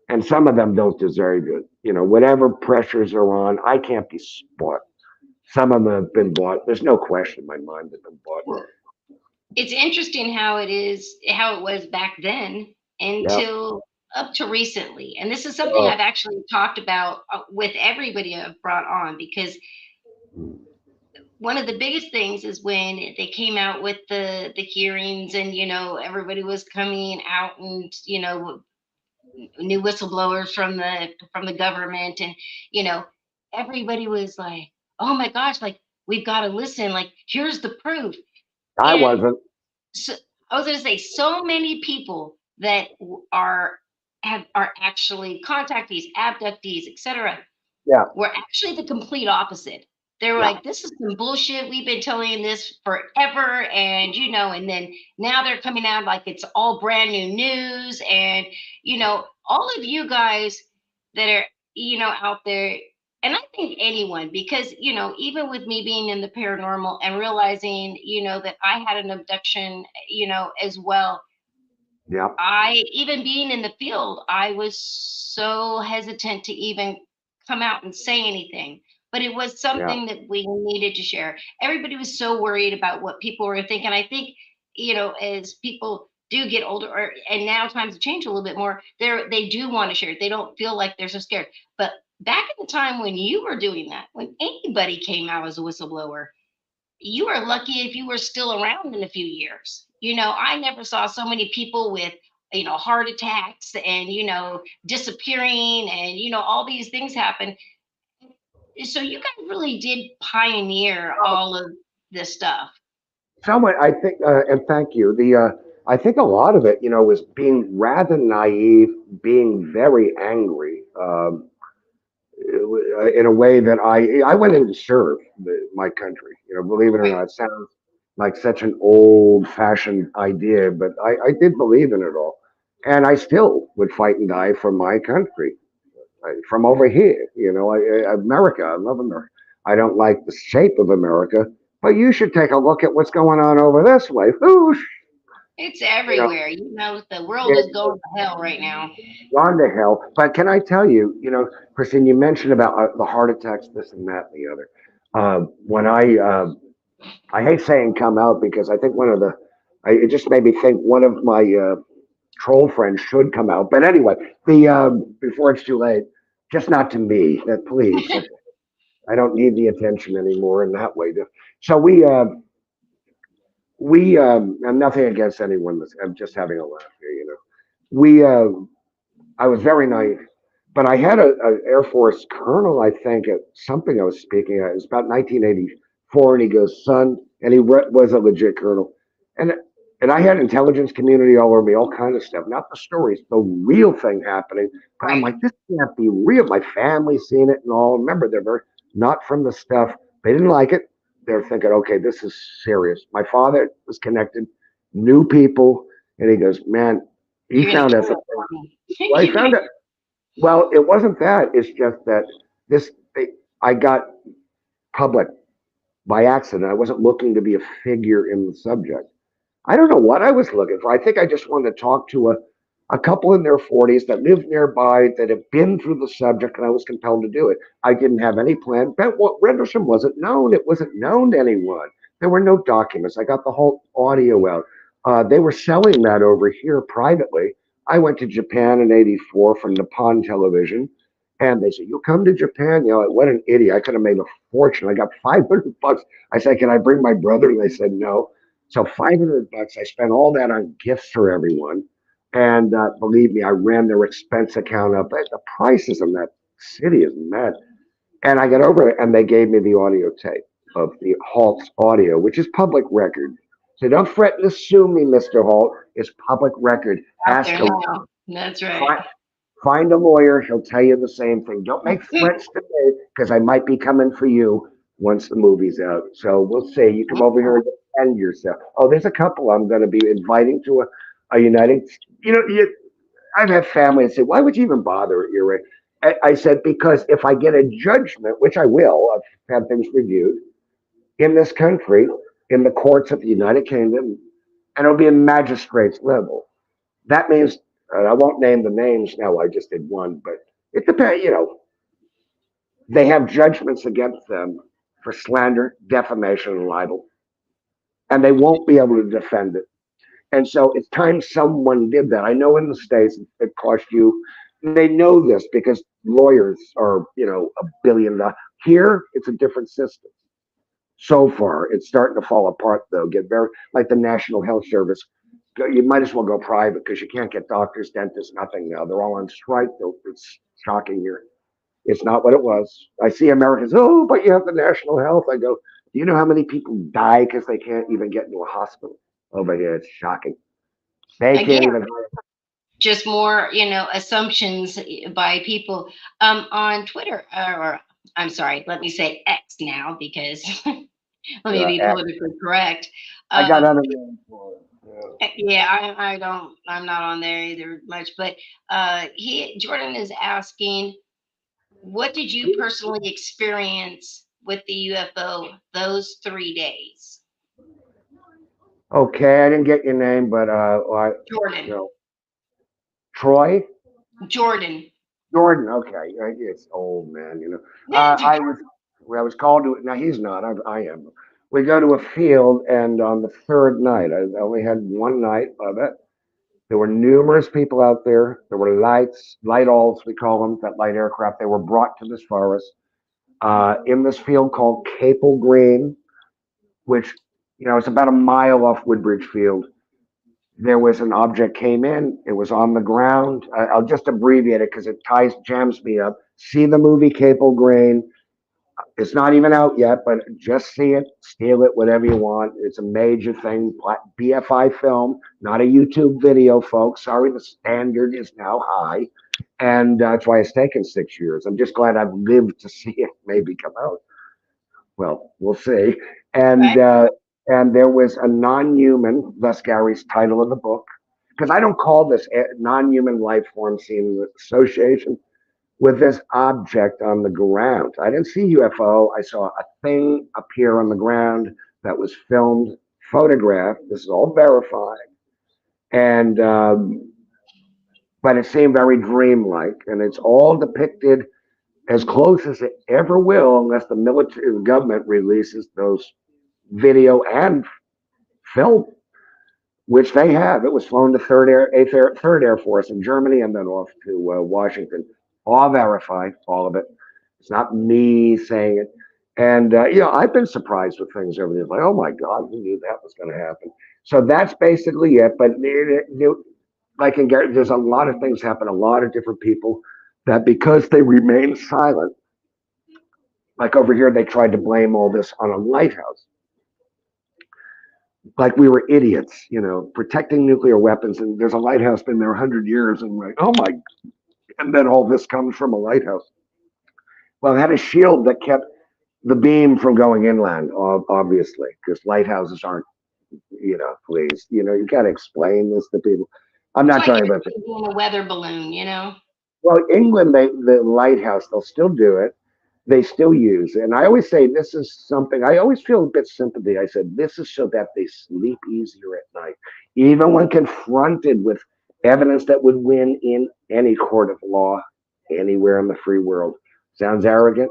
And some of them don't deserve it. Whatever pressures are on, I can't be bought. Some of them have been bought. There's no question in my mind they've been bought. It's interesting how it was back then Yeah. until up to recently. And this is something Oh, I've actually talked about with everybody I've brought on because one of the biggest things is when they came out with the hearings, and everybody was coming out, and new whistleblowers from the government, and you know everybody was like, oh my gosh, like, we've got to listen, like, here's the proof. I And wasn't. so I was going to say, so many people that are actually contactees, abductees, etc., Yeah, were actually the complete opposite. They were yeah, like, this is some bullshit. We've been telling you this forever. And then now they're coming out like it's all brand new news. And, all of you guys that are, out there, and I think anyone, because, even with me being in the paranormal and realizing, that I had an abduction, as well, yeah, I, even being in the field, I was so hesitant to even come out and say anything. But it was yeah. something that we needed to share. Everybody was so worried about what people were thinking. I think, as people do get older, and now times have changed a little bit more, they do want to share it. They don't feel like they're so scared. But back at the time when you were doing that, when anybody came out as a whistleblower, you were lucky if you were still around in a few years. I never saw so many people with, heart attacks and, disappearing, and, all these things happen. So you guys really did pioneer all of this stuff. Someone, I think, and thank you. I think a lot of it, was being rather naive, being very angry, in a way that I went in to serve my country. Believe it or Right. not, it sounds like such an old-fashioned idea, but I did believe in it all, and I still would fight and die for my country. From over here. America. I love America. I don't like the shape of America, but you should take a look at what's going on over this way. Whoosh, It's you know, everywhere. The world is it's going to hell right now. gone to hell. But can I tell you, Christine, you mentioned about the heart attacks, this and that and the other. When I hate saying come out because I think it just made me think one of my troll friends should come out. But anyway, before it's too late, just not to me. That please. I don't need the attention anymore in that way. So I'm nothing against anyone. I'm just having a laugh here. We, I was very naive, but I had a Air Force colonel, I think, at something I was speaking at. It was about 1984, and he goes, "Son," and was a legit colonel, and and I had intelligence community all over me, all kind of stuff, not the stories, the real thing happening. But I'm Right. like, this can't be real. My family's seen it and all. Remember, they're very not from the stuff. They didn't like it. They're thinking, okay, this is serious. My father was connected, knew people, and he goes, man, he You're going to found kill out them the for me. well, he You're found gonna, out. Well, it wasn't that. It's just that this I got public by accident. I wasn't looking to be a figure in the subject. I don't know what I was looking for. I think I just wanted to talk to a couple in their 40s that lived nearby that have been through the subject, and I was compelled to do it. I didn't have any plan. But what Rendlesham wasn't known. It wasn't known to anyone. There were no documents. I got the whole audio out. They were selling that over here privately. I went to Japan in '84 from Nippon Television, and they said, "You come to Japan?" What an idiot! I could have made a fortune. I got 500 bucks. I said, "Can I bring my brother?" And they said, "No." So 500 bucks. I spent all that on gifts for everyone, and believe me, I ran their expense account up. The prices in that city is mad. And I got over it, and they gave me the audio tape of the Halt's audio, which is public record. So don't fret and sue me, Mr. Halt. It's public record. out Ask there a now. That's right. fi- find a lawyer. He'll tell you the same thing. Don't make threats to me because I might be coming for you once the movie's out. So we'll see. You come over here and defend yourself. Oh, there's a couple I'm going to be inviting to a United. I've had family that say, "Why would you even bother at your rate?" I said, "Because if I get a judgment, which I will, I've had things reviewed in this country, in the courts of the United Kingdom, and it'll be a magistrate's level. That means I won't name the names now. I just did one, but it depends. They have judgments against them for slander, defamation, and libel, and they won't be able to defend it. And so it's time someone did that. I know in the States it cost you, they know this because lawyers are, $1 billion. Here, it's a different system. So far, it's starting to fall apart though. Get very like the National Health Service. You might as well go private because you can't get doctors, dentists, nothing now. They're all on strike. It's shocking here. It's not what it was. I see Americans, oh, but you have the national health. I go, do you know how many people die because they can't even get into a hospital over here? It's shocking. They Again, can't even. just more, assumptions by people on Twitter, or I'm sorry, let me say X now because let me be Uh, politically correct. I got Um, other names for it. yeah, I don't, I'm not on there either much, but Jordan is asking, what did you personally experience with the UFO those 3 days? Okay, I didn't get your name, but you Jordan, know, Troy Jordan. Jordan. Okay, it's old man. I was called to it. Now he's not. I am. We go to a field, and on the third night, I only had one night of it. There were numerous people out there. There were light alls, we call them, that light aircraft. They were brought to this forest in this field called Capel Green, which, it's about a mile off Woodbridge Field. There was an object came in. It was on the ground. I'll just abbreviate it because it jams me up. See the movie Capel Green. It's not even out yet, but just see it, steal it, whatever you want. It's a major thing. BFI film, not a YouTube video, folks. Sorry, the standard is now high. And that's why it's taken 6 years. I'm just glad I've lived to see it maybe come out. Well, we'll see. And Right? uh, and there was a non-human, thus Gary's title of the book, because I don't call this non-human life form seen association with this object on the ground. I didn't see UFO. I saw a thing appear on the ground that was filmed, photographed. This is all verified, and but it seemed very dreamlike, and it's all depicted as close as it ever will, unless the military government releases those video and film, which they have. It was flown to Third Air Force in Germany, and then off to Washington. All verified, all of it. It's not me saying it. And I've been surprised with things over there. Like, oh my God, who knew that was going to happen? So that's basically it. But like in Gary, there's a lot of things happen. A lot of different people that because they remain silent, like over here, they tried to blame all this on a lighthouse. Like we were idiots, protecting nuclear weapons. And there's a lighthouse been there 100 years, and like, oh my, and then all this comes from a lighthouse. Well, it had a shield that kept the beam from going inland, obviously, because lighthouses aren't, please, you got to explain this to people. I'm It's not like talking about. everything being a weather balloon. Well, England, the lighthouse, they'll still do it. They still use it. And I always say this is something, I always feel a bit sympathy. I said, this is so that they sleep easier at night, even when confronted with evidence that would win in any court of law anywhere in the free world. Sounds arrogant?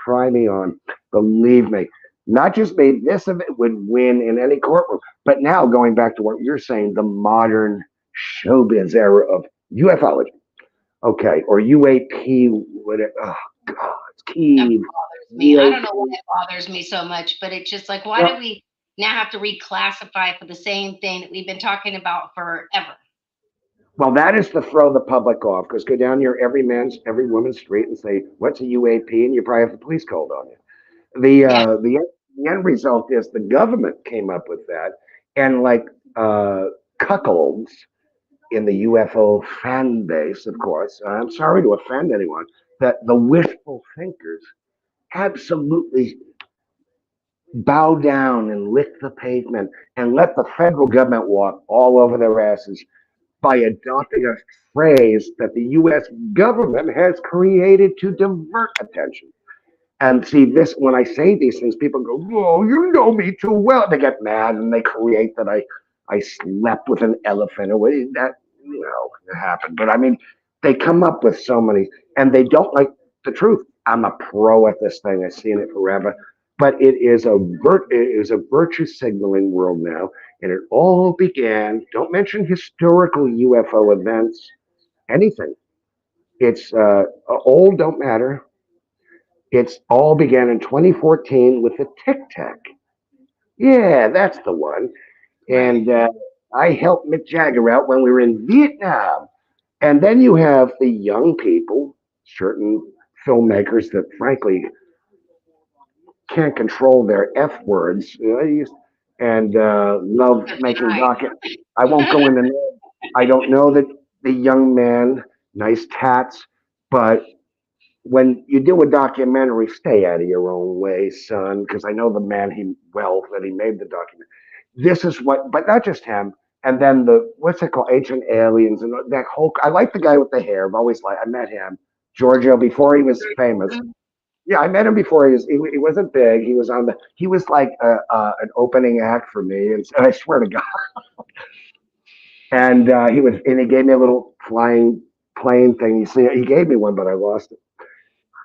Try me on. Believe me. Not just me, this of it would win in any courtroom. But now, going back to what you're saying, the modern showbiz era of ufology, okay, or UAP, whatever. Oh, God, it's That key. bothers me. I don't know why UAP. it bothers me so much, but it's just like, why Well, do we now have to reclassify for the same thing that we've been talking about forever? well, that is to throw the public off because go down here every woman's street and say, "What's a UAP?" and you probably have the police called on you. The Yeah. uh, the the end result is the government came up with that, and like cuckolds in the UFO fan base, of course. I'm sorry to offend anyone. That the wishful thinkers absolutely bow down and lick the pavement and let the federal government walk all over their asses by adopting a phrase that the US government has created to divert attention. And see, this when I say these things, people go, "Oh, you know me too well." They get mad and they create that I slept with an elephant or that it happened. But I mean, they come up with so many, and they don't like the truth. I'm a pro at this thing. I've seen it forever, but it is a virtue signaling world now, and it all began. Don't mention historical UFO events, anything. It's old don't matter. It's all began in 2014 with the Tic Tac. Yeah, that's the one. Right. And I helped Mick Jagger out when we were in Vietnam. And then you have the young people, certain filmmakers that frankly can't control their F words, and love So can making I. docket. I won't go into names. I don't know that the young man, nice tats, but when you do a documentary, stay out of your own way, son, because I know the man that he made the document. This is what, but not just him. And then the what's it called, Ancient Aliens, and that whole. I like the guy with the hair. I've always liked. I met him, Giorgio, before he was famous. Mhm. Yeah, I met him before he wasn't big. He was on the he was like an opening act for me, and I swear to God. And he gave me a little flying plane thing. You see, he gave me one, but I lost it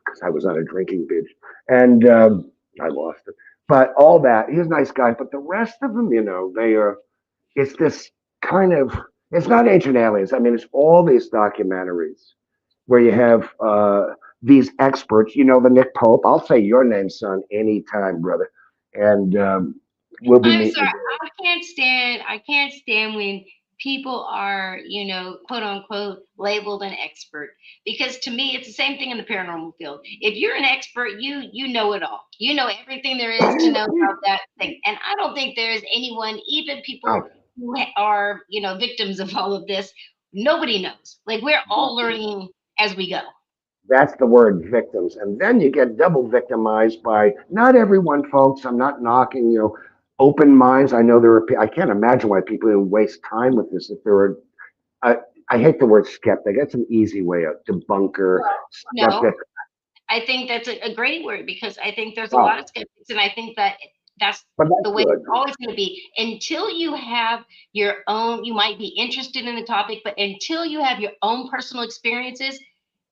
because I was on a drinking binge, and I lost it. But all that, he's a nice guy. But the rest of them, they are. It's this kind of. It's not Ancient Aliens. I mean, it's all these documentaries where you have these experts. You know, the Nick Pope. I'll say your name, son, anytime, brother. And we'll be I'm meeting sorry. again. I can't stand when people are, quote unquote, labeled an expert. Because to me, it's the same thing in the paranormal field. If you're an expert, you know it all. You know everything there is to know about that thing. And I don't think there is anyone, even people Oh, who are, victims of all of this, nobody knows. Like we're all learning as we go. that's the word, victims. And then you get double victimized by not everyone, folks. I'm not knocking, open minds. I know I can't imagine why people would waste time with this if there were, I, I hate the word skeptic. That's an easy way of debunker, skeptic. No, I think that's a great word because I think there's a lot Oh, of skeptics, and I think that that's but the that's way good. it's always going to be until you have your own. You might be interested in the topic, but until you have your own personal experiences,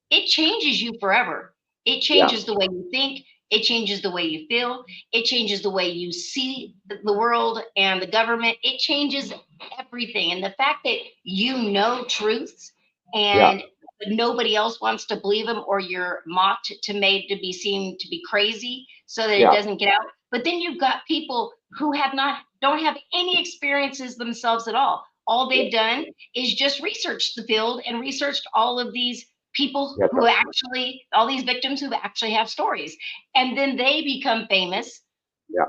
it changes you forever. It Yeah, changes the way you think. It changes the way you feel. It changes the way you see the world and the government. It changes everything. And the fact that you know truths yeah, and nobody else wants to believe them, or you're mocked to made to be seen to be crazy so that it yeah, doesn't get out. But then you've got people who don't have any experiences themselves at all. All yeah, they've done is just researched the field and researched all of these people yeah. who actually, all these victims who actually have stories. And then they become famous. Yeah.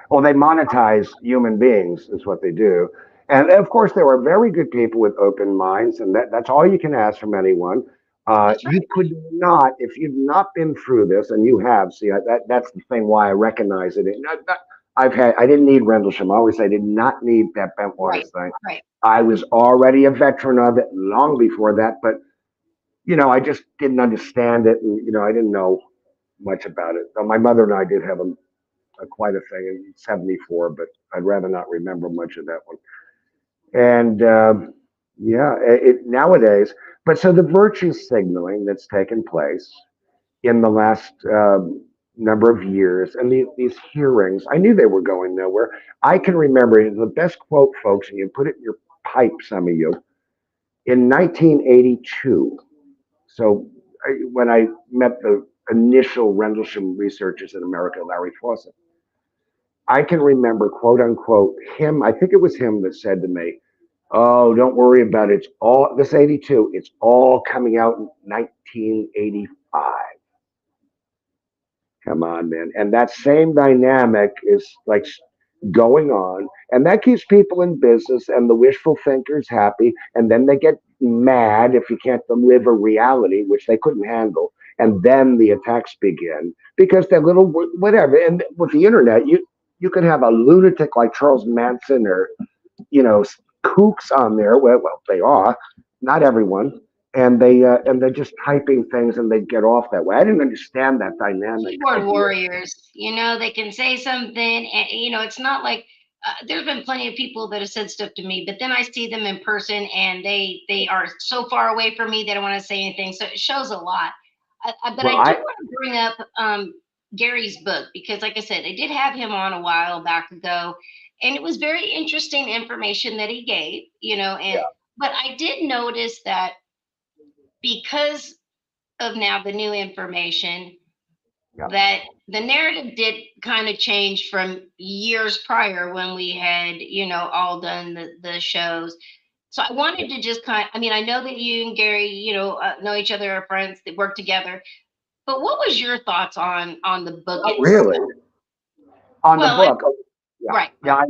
Well, they monetize human beings, is what they do. And of course, there are very good people with open minds, and that's all you can ask from anyone. That's You right. could not, if you've not been through this, and you have. See, that's the thing why I recognize it. I didn't need Rendlesham. I always say I did not need that Bentwaters Right. thing. Right. I was already a veteran of it long before that, but I just didn't understand it, and I didn't know much about it. So my mother and I did have quite a thing in '74, but I'd rather not remember much of that one. And yeah, nowadays, but so the virtue signaling that's taken place in the last number of years and these hearings, I knew they were going nowhere. I can remember the best quote, folks, and you put it in your pipe, some of you, in 1982. So when I met the initial Rendlesham researchers in America, Larry Fawcett, I can remember, quote unquote, him. I think it was him that said to me, "Oh, don't worry about it. It's all this '82. It's all coming out in 1985." Come on, man. And that same dynamic is like going on, and that keeps people in business and the wishful thinkers happy. And then they get mad if you can't deliver reality, which they couldn't handle. And then the attacks begin because they're little whatever. And with the internet, you could have a lunatic like Charles Manson or you know kooks on there. Well, they are not everyone, and they're just typing things and they get off that way. I didn't understand that dynamic Keyboard of the warriors, they can say something, and it's not like there's been plenty of people that have said stuff to me, but then I see them in person, and they are so far away from me they don't want to say anything. So it shows a lot. But well. I do I want to bring up Gary's book because, like I said, I did have him on a while back ago, and it was very interesting information that he gave. And but I did notice that because of now the new information, Yeah. that the narrative did kind of change from years prior when we had, all done the shows. So I wanted to just I mean, I know that you and Gary, know each other, are friends, that work together. But what was your thoughts on the book Oh, itself? really? On the Well, book? Oh, yeah, right, yeah.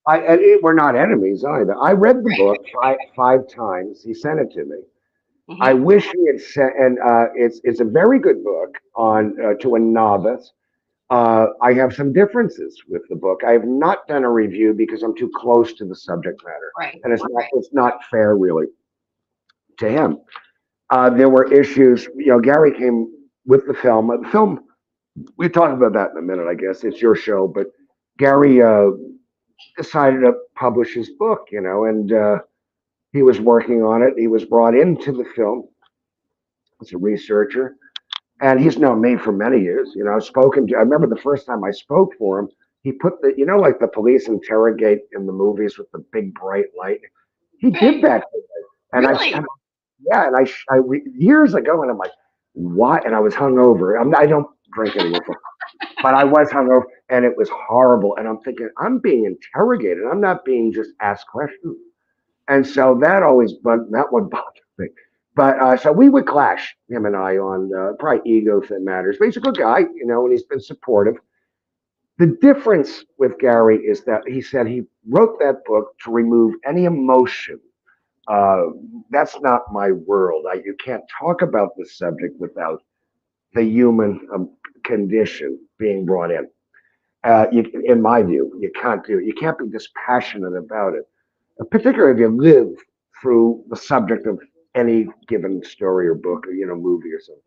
right, We're not enemies either. I read the right. book five times. He sent it to me. I Hmm. wish he had sent, and it's a very good book on to a novice. I have some differences with the book. I have not done a review because I'm too close to the subject matter, Right, and right. it's not fair really to him. There were issues. Gary came with the film. The film, we talk about that in a minute. I guess it's your show, but Gary decided to publish his book. And he was working on it. He was brought into the film as a researcher, and he's known me for many years. I've spoken to. I remember the first time I spoke for him. He put like the police interrogate in the movies with the big bright light. He did Right. that, and Really? yeah, and years ago, and I'm like, why? And I was hungover. I don't drink anymore, but I was hungover, and it was horrible. And I'm thinking, I'm being interrogated. I'm not being just asked questions. And so that one bothered me. But so we would clash, him and I, on probably ego matters. But he's a good guy, and he's been supportive. The difference with Gary is that he said he wrote that book to remove any emotion. Uh, that's not my world. You can't talk about the subject without the human condition being brought in. In my view, you can't do it. You can't be dispassionate about it, particularly if you live through the subject of any given story or book or movie or something.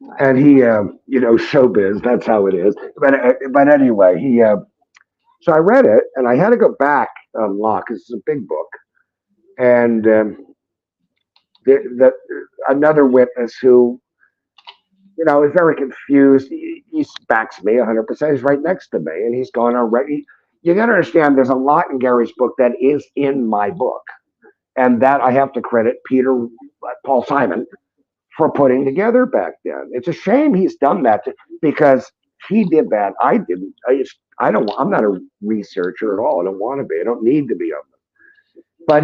Right. And he, showbiz. That's how it is. But anyway, he. So I read it, and I had to go back on law because it's a big book, and the another witness who is very confused. He backs me 100%. He's right next to me, and he's going already. You got to understand, there's a lot in Gary's book that is in my book, and that I have to credit Paul Simon for putting together back then. It's a shame he's done that because he did that. I didn't. I don't. I'm not a researcher at all. I don't want to be. I don't need to be. But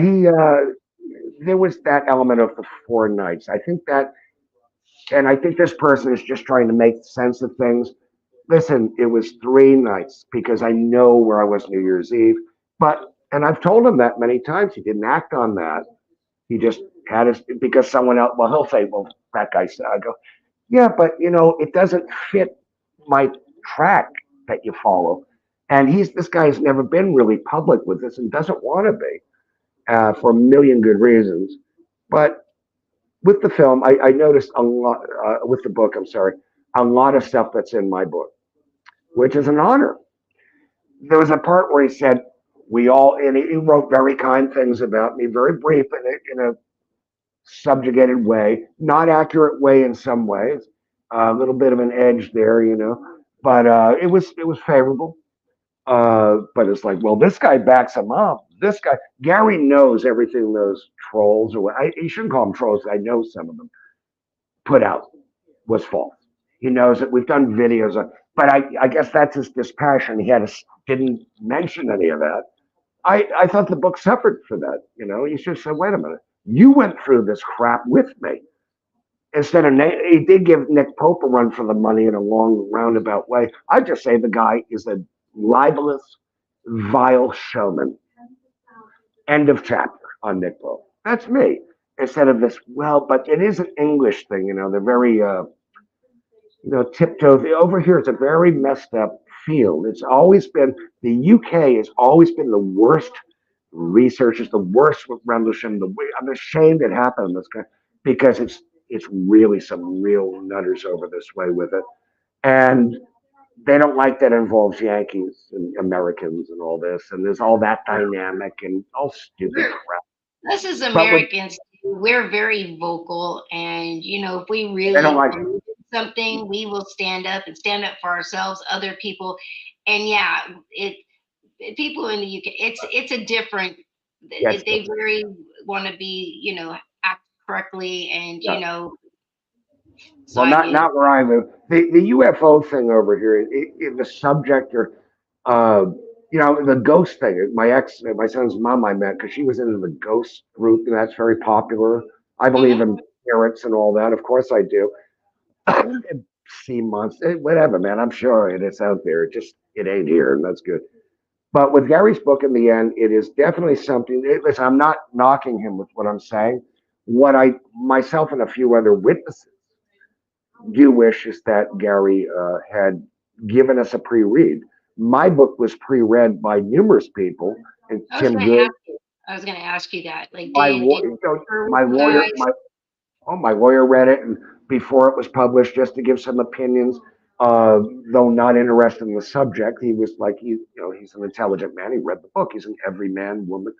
there was that element of the 4 nights. I think this person is just trying to make sense of things. Listen, it was 3 nights because I know where I was New Year's Eve. And I've told him that many times. He didn't act on that. He just had his, because someone else, well, he'll say, well, that guy said, I go, yeah, but it doesn't fit my track that you follow. And this guy's never been really public with this and doesn't want to be for a million good reasons. But with the film, I noticed a lot, with the book, I'm sorry, a lot of stuff that's in my book, which is an honor. There was a part where he said, and he wrote very kind things about me, very brief in a subjugated way, not accurate way in some ways, a little bit of an edge there, but it was favorable. But it's like, well, this guy backs him up. This guy, Gary knows everything those trolls, or he shouldn't call them trolls. I know some of them put out was false. He knows that we've done videos, but I guess that's his dispassion. Didn't mention any of that. I thought the book suffered for that. You should have said, wait a minute, you went through this crap with me. Instead of he did give Nick Pope a run for the money in a long roundabout way. I just say the guy is a libelous, vile showman. End of chapter on Nick Pope. That's me. Instead of this, well, but it is an English thing. They're very tiptoe. Over here, it's a very messed up field. It's always been the UK has always been the worst researchers, the worst with Rendlesham. I'm ashamed it happened in this country because it's really some real nutters over this way with it, and they don't like that it involves Yankees and Americans and all this, and there's all that dynamic and all stupid crap. This is But with, Americans. We're very vocal, and if we they don't really like believe in something, we will stand up and stand up for ourselves, other people. And yeah, people in the UK, it's a different. yes, They very want to be, act correctly, and yeah. So Well, I not knew. not where I live. The UFO thing over here, the subject or uh, the ghost thing. My son's mom, I met because she was in the ghost group, and that's very popular. I believe Hmm. in spirits and all that. Of course, I do. Sea monsters, whatever, man. I'm sure it is out there. It ain't here, and that's good. But with Gary's book, in the end, it is definitely something. Listen, I'm not knocking him with what I'm saying. What I myself and a few other witnesses do wish is that Gary had given us a pre-read. My book was pre-read by numerous people, and I was Tim gonna Good, ask you. I was gonna ask you that. Like, my did it my lawyer, guys? my lawyer read it, and before it was published, just to give some opinions. Uh, though not interested in the subject, he was like he's an intelligent man. He read the book. He's an everyman woman,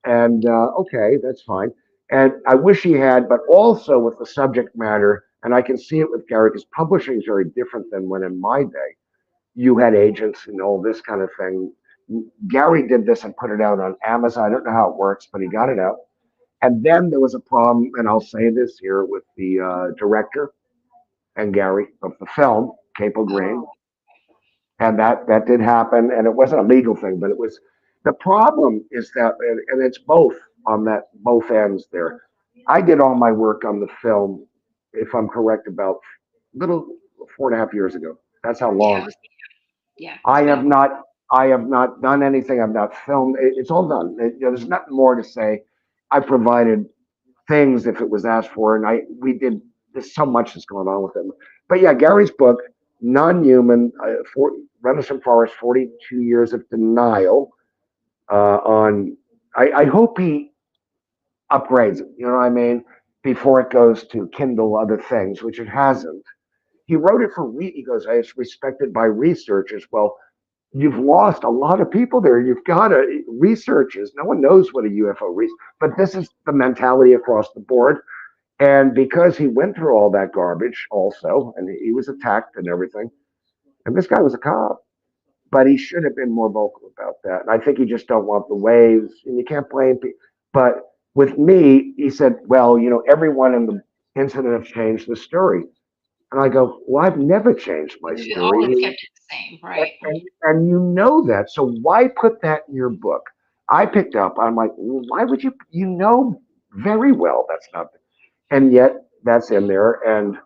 and okay, that's fine. And I wish he had, but also with the subject matter, and I can see it with Gary because publishing is very different than when in my day you had agents and all this kind of thing. Gary did this and put it out on Amazon. I don't know how it works, but he got it out. And then there was a problem, and I'll say this here with the director and Gary of the film, Capel Green, Oh, and that did happen, and it wasn't a legal thing, but it was. The problem is that, and it's both on that both ends there. I did all my work on the film, if I'm correct, about little 4.5 years ago. That's how yeah, long. yeah. It's I been have a while. not. I have not done anything. I've not filmed. It's all done. There's nothing more to say. I provided things if it was asked for, and we did. There's so much that's going on with him. But yeah, Gary's book, Non-Human, Rendlesham Forest, 42 Years of Denial. On, I hope he upgrades it. You know what I mean? Before it goes to Kindle, other things, which it hasn't. He wrote it for. He goes, it's respected by researchers. Well, you've lost a lot of people there. You've got to researchers. No one knows what a UFO is, but this is the mentality across the board. And because he went through all that garbage, also, and he was attacked and everything, and this guy was a cop, but he should have been more vocal about that. And I think he just don't want the waves, and you can't blame people. But with me, he said, "Well, everyone in the incident have changed the story." And I go, "Well, I've never changed my You story. always kept it the same, right? And you know that. So why put that in your book?" I picked up. I'm like, well, why would you? You know very well that's not. And yet that's in there. And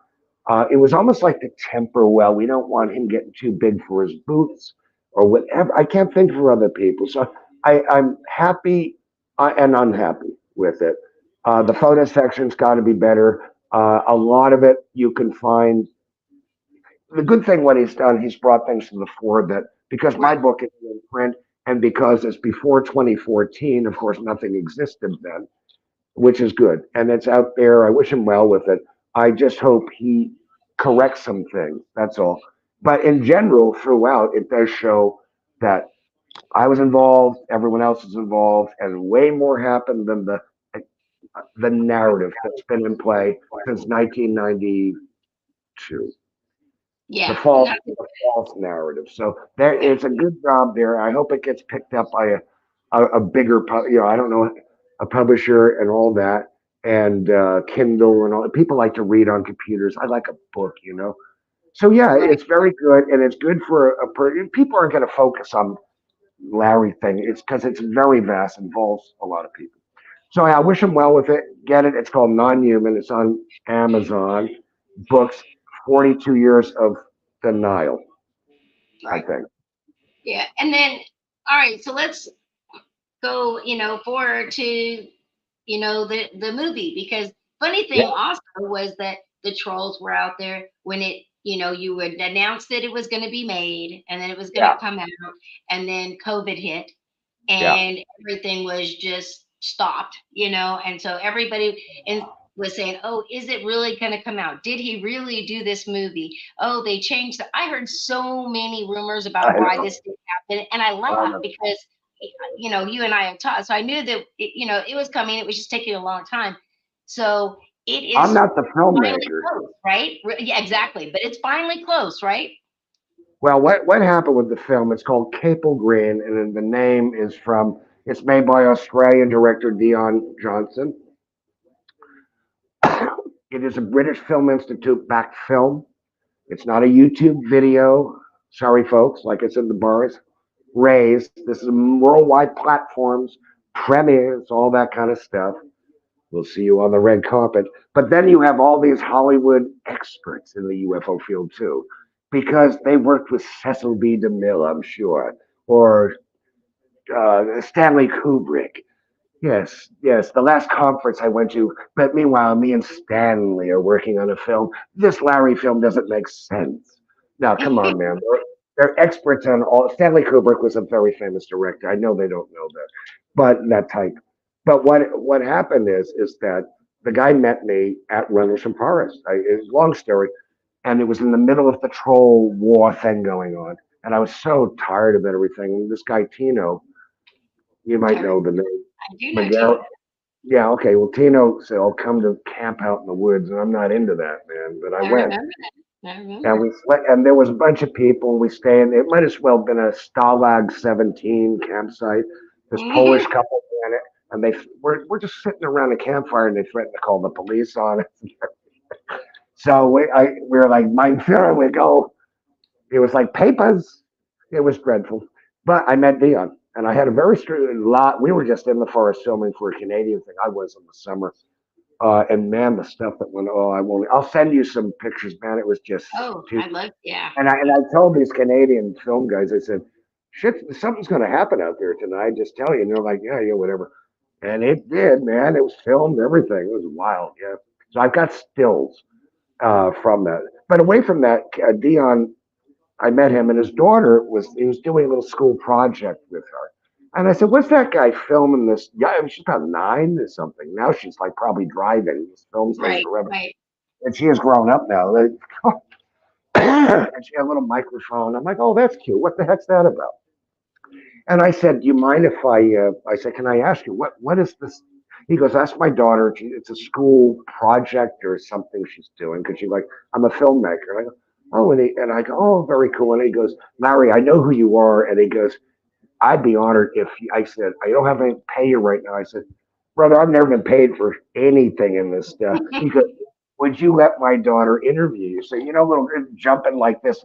it was almost like to temper. Well, we don't want him getting too big for his boots or whatever. I can't think for other people. So I'm happy and unhappy with it. The photo section's got to be better. A lot of it you can find. The good thing what he's done, he's brought things to the fore that because my Right. book is in print and because it's before 2014, of course, nothing existed then, which is good. And it's out there. I wish him well with it. I just hope he corrects some things. That's all. But in general, throughout, it does show that I was involved, everyone else is involved, and way more happened than the narrative that's been in play since 1992. the Yeah. false Nothing. the false narrative. So there, Yeah. it's a good job there. I hope it gets picked up by a bigger, I don't know, a publisher and all that, and Kindle and all. People like to read on computers. I like a book. So yeah, Right. it's very good, and it's good for a person. People aren't going to focus on Larry thing. It's because it's very vast, involves a lot of people. So I wish him well with it. Get it? It's called Non-Human. It's on Amazon. Books. 42 years of denial. I Right. think. Yeah. And then, all right. So let's go, forward to, the movie, because funny Yeah, thing also was that the trolls were out there when you would announce that it was going to be made, and then it was going yeah, to come out, and then COVID hit, yeah. and everything was just stopped, and so everybody was saying, "Oh, is it really going to come out? Did he really do this movie? Oh, they changed I heard so many rumors about I why know. this didn't happen, and I I laughed know. because you and I had talked, so I knew that it was coming. It was just taking a long time. So it I'm is not the finally filmmaker. close, right? Yeah, exactly. But it's finally close, right? Well, what happened with the film? It's called Capel Green, and then the name is from. It's made by Australian director Dion Johnson, It is a British Film Institute backed film. It's not a YouTube video. Sorry, folks. Like I said, the bar is raised. This is worldwide platforms, premieres, all that kind of stuff. We'll see you on the red carpet. But then you have all these Hollywood experts in the UFO field too, because they worked with Cecil B. DeMille, I'm sure, or Stanley Kubrick. Yes, yes. The last conference I went to, but meanwhile, me and Stanley are working on a film. This Larry film doesn't make sense. Now, come on, man. They're experts on all. Stanley Kubrick was a very famous director. I know they don't know that, but that type. But what happened is that the guy met me at Rendlesham Forest. It's a long story, and it was in the middle of the troll war thing going on, and I was so tired of everything. And this guy Tino, you might Okay. know the name. I do know Tina. Miguel, yeah, okay. Well, Tino said, I'll come to camp out in the woods, and I'm not into that, man. But I I went, remember that. I and remember. we slept, and there was a bunch of people, and we stayed. It might as well have been a Stalag 17 campsite. This Polish couple ran it, and we're just sitting around a campfire, and they threatened to call the police on us. So we were like, "Mein Führer," we go. It was like papers. It was dreadful. But I met Dion, and I had a very strong lot. We were just in the forest filming for a Canadian thing. I was in the summer. And man, the stuff that went. Oh, I won't. I'll send you some pictures, man. It was just Oh, too. I love, yeah. And I told these Canadian film guys, I said, "Shit, something's going to happen out there tonight." Just tell you, and they're like, "Yeah, yeah, whatever." And it did, man. It was filmed, everything. It was wild, yeah. So I've got stills from that. But away from that, Dion, I met him, and his daughter he was doing a little school project with her. And I said, "What's that guy filming this?" Yeah, I mean, she's about 9 or something. Now she's like probably driving this film thing Right, forever. right. And she has grown up now. And she had a little microphone. I'm like, "Oh, that's cute. What the heck's that about?" And I said, "Do you mind if I said, can I ask you, what is this?" He goes, "That's my daughter. It's a school project or something she's doing." Because she's like, "I'm a filmmaker." And I go, "Oh," and I go, "Oh, very cool." And he goes, "Larry, I know who you are." And he goes, "I'd be honored if I said, I don't have any to pay you right now." I said, "Brother, I've never been paid for anything in this stuff." He goes, "Would you let my daughter interview you?" So, little jumping like this,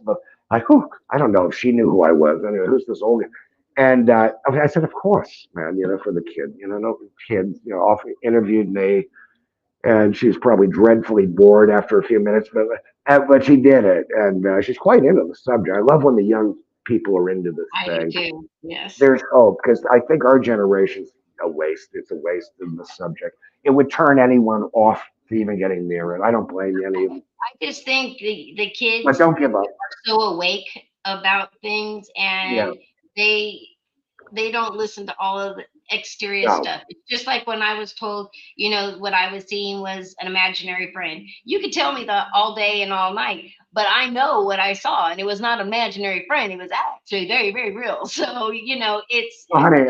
like, whew, I don't know if she knew who I was. Anyway, who's this old guy? And okay, I said, "Of course, man, for the kid, no kids, often interviewed me, and she was probably dreadfully bored after a few minutes, but she did it, and she's quite into the subject. I love when the young people are into this I do thing. too. Yes. There's hope because I think our generation's a waste. It's a waste of the subject. It would turn anyone off to even getting near it. I don't blame any of them, I just think the but kids don't give up. are so awake about things, Yeah, and they they don't listen to all of the exterior no, stuff. It's just like when I was told, what I was seeing was an imaginary friend. You could tell me that all day and all night, but I know what I saw, and it was not an imaginary friend. It was actually very, very real. So, well, honey,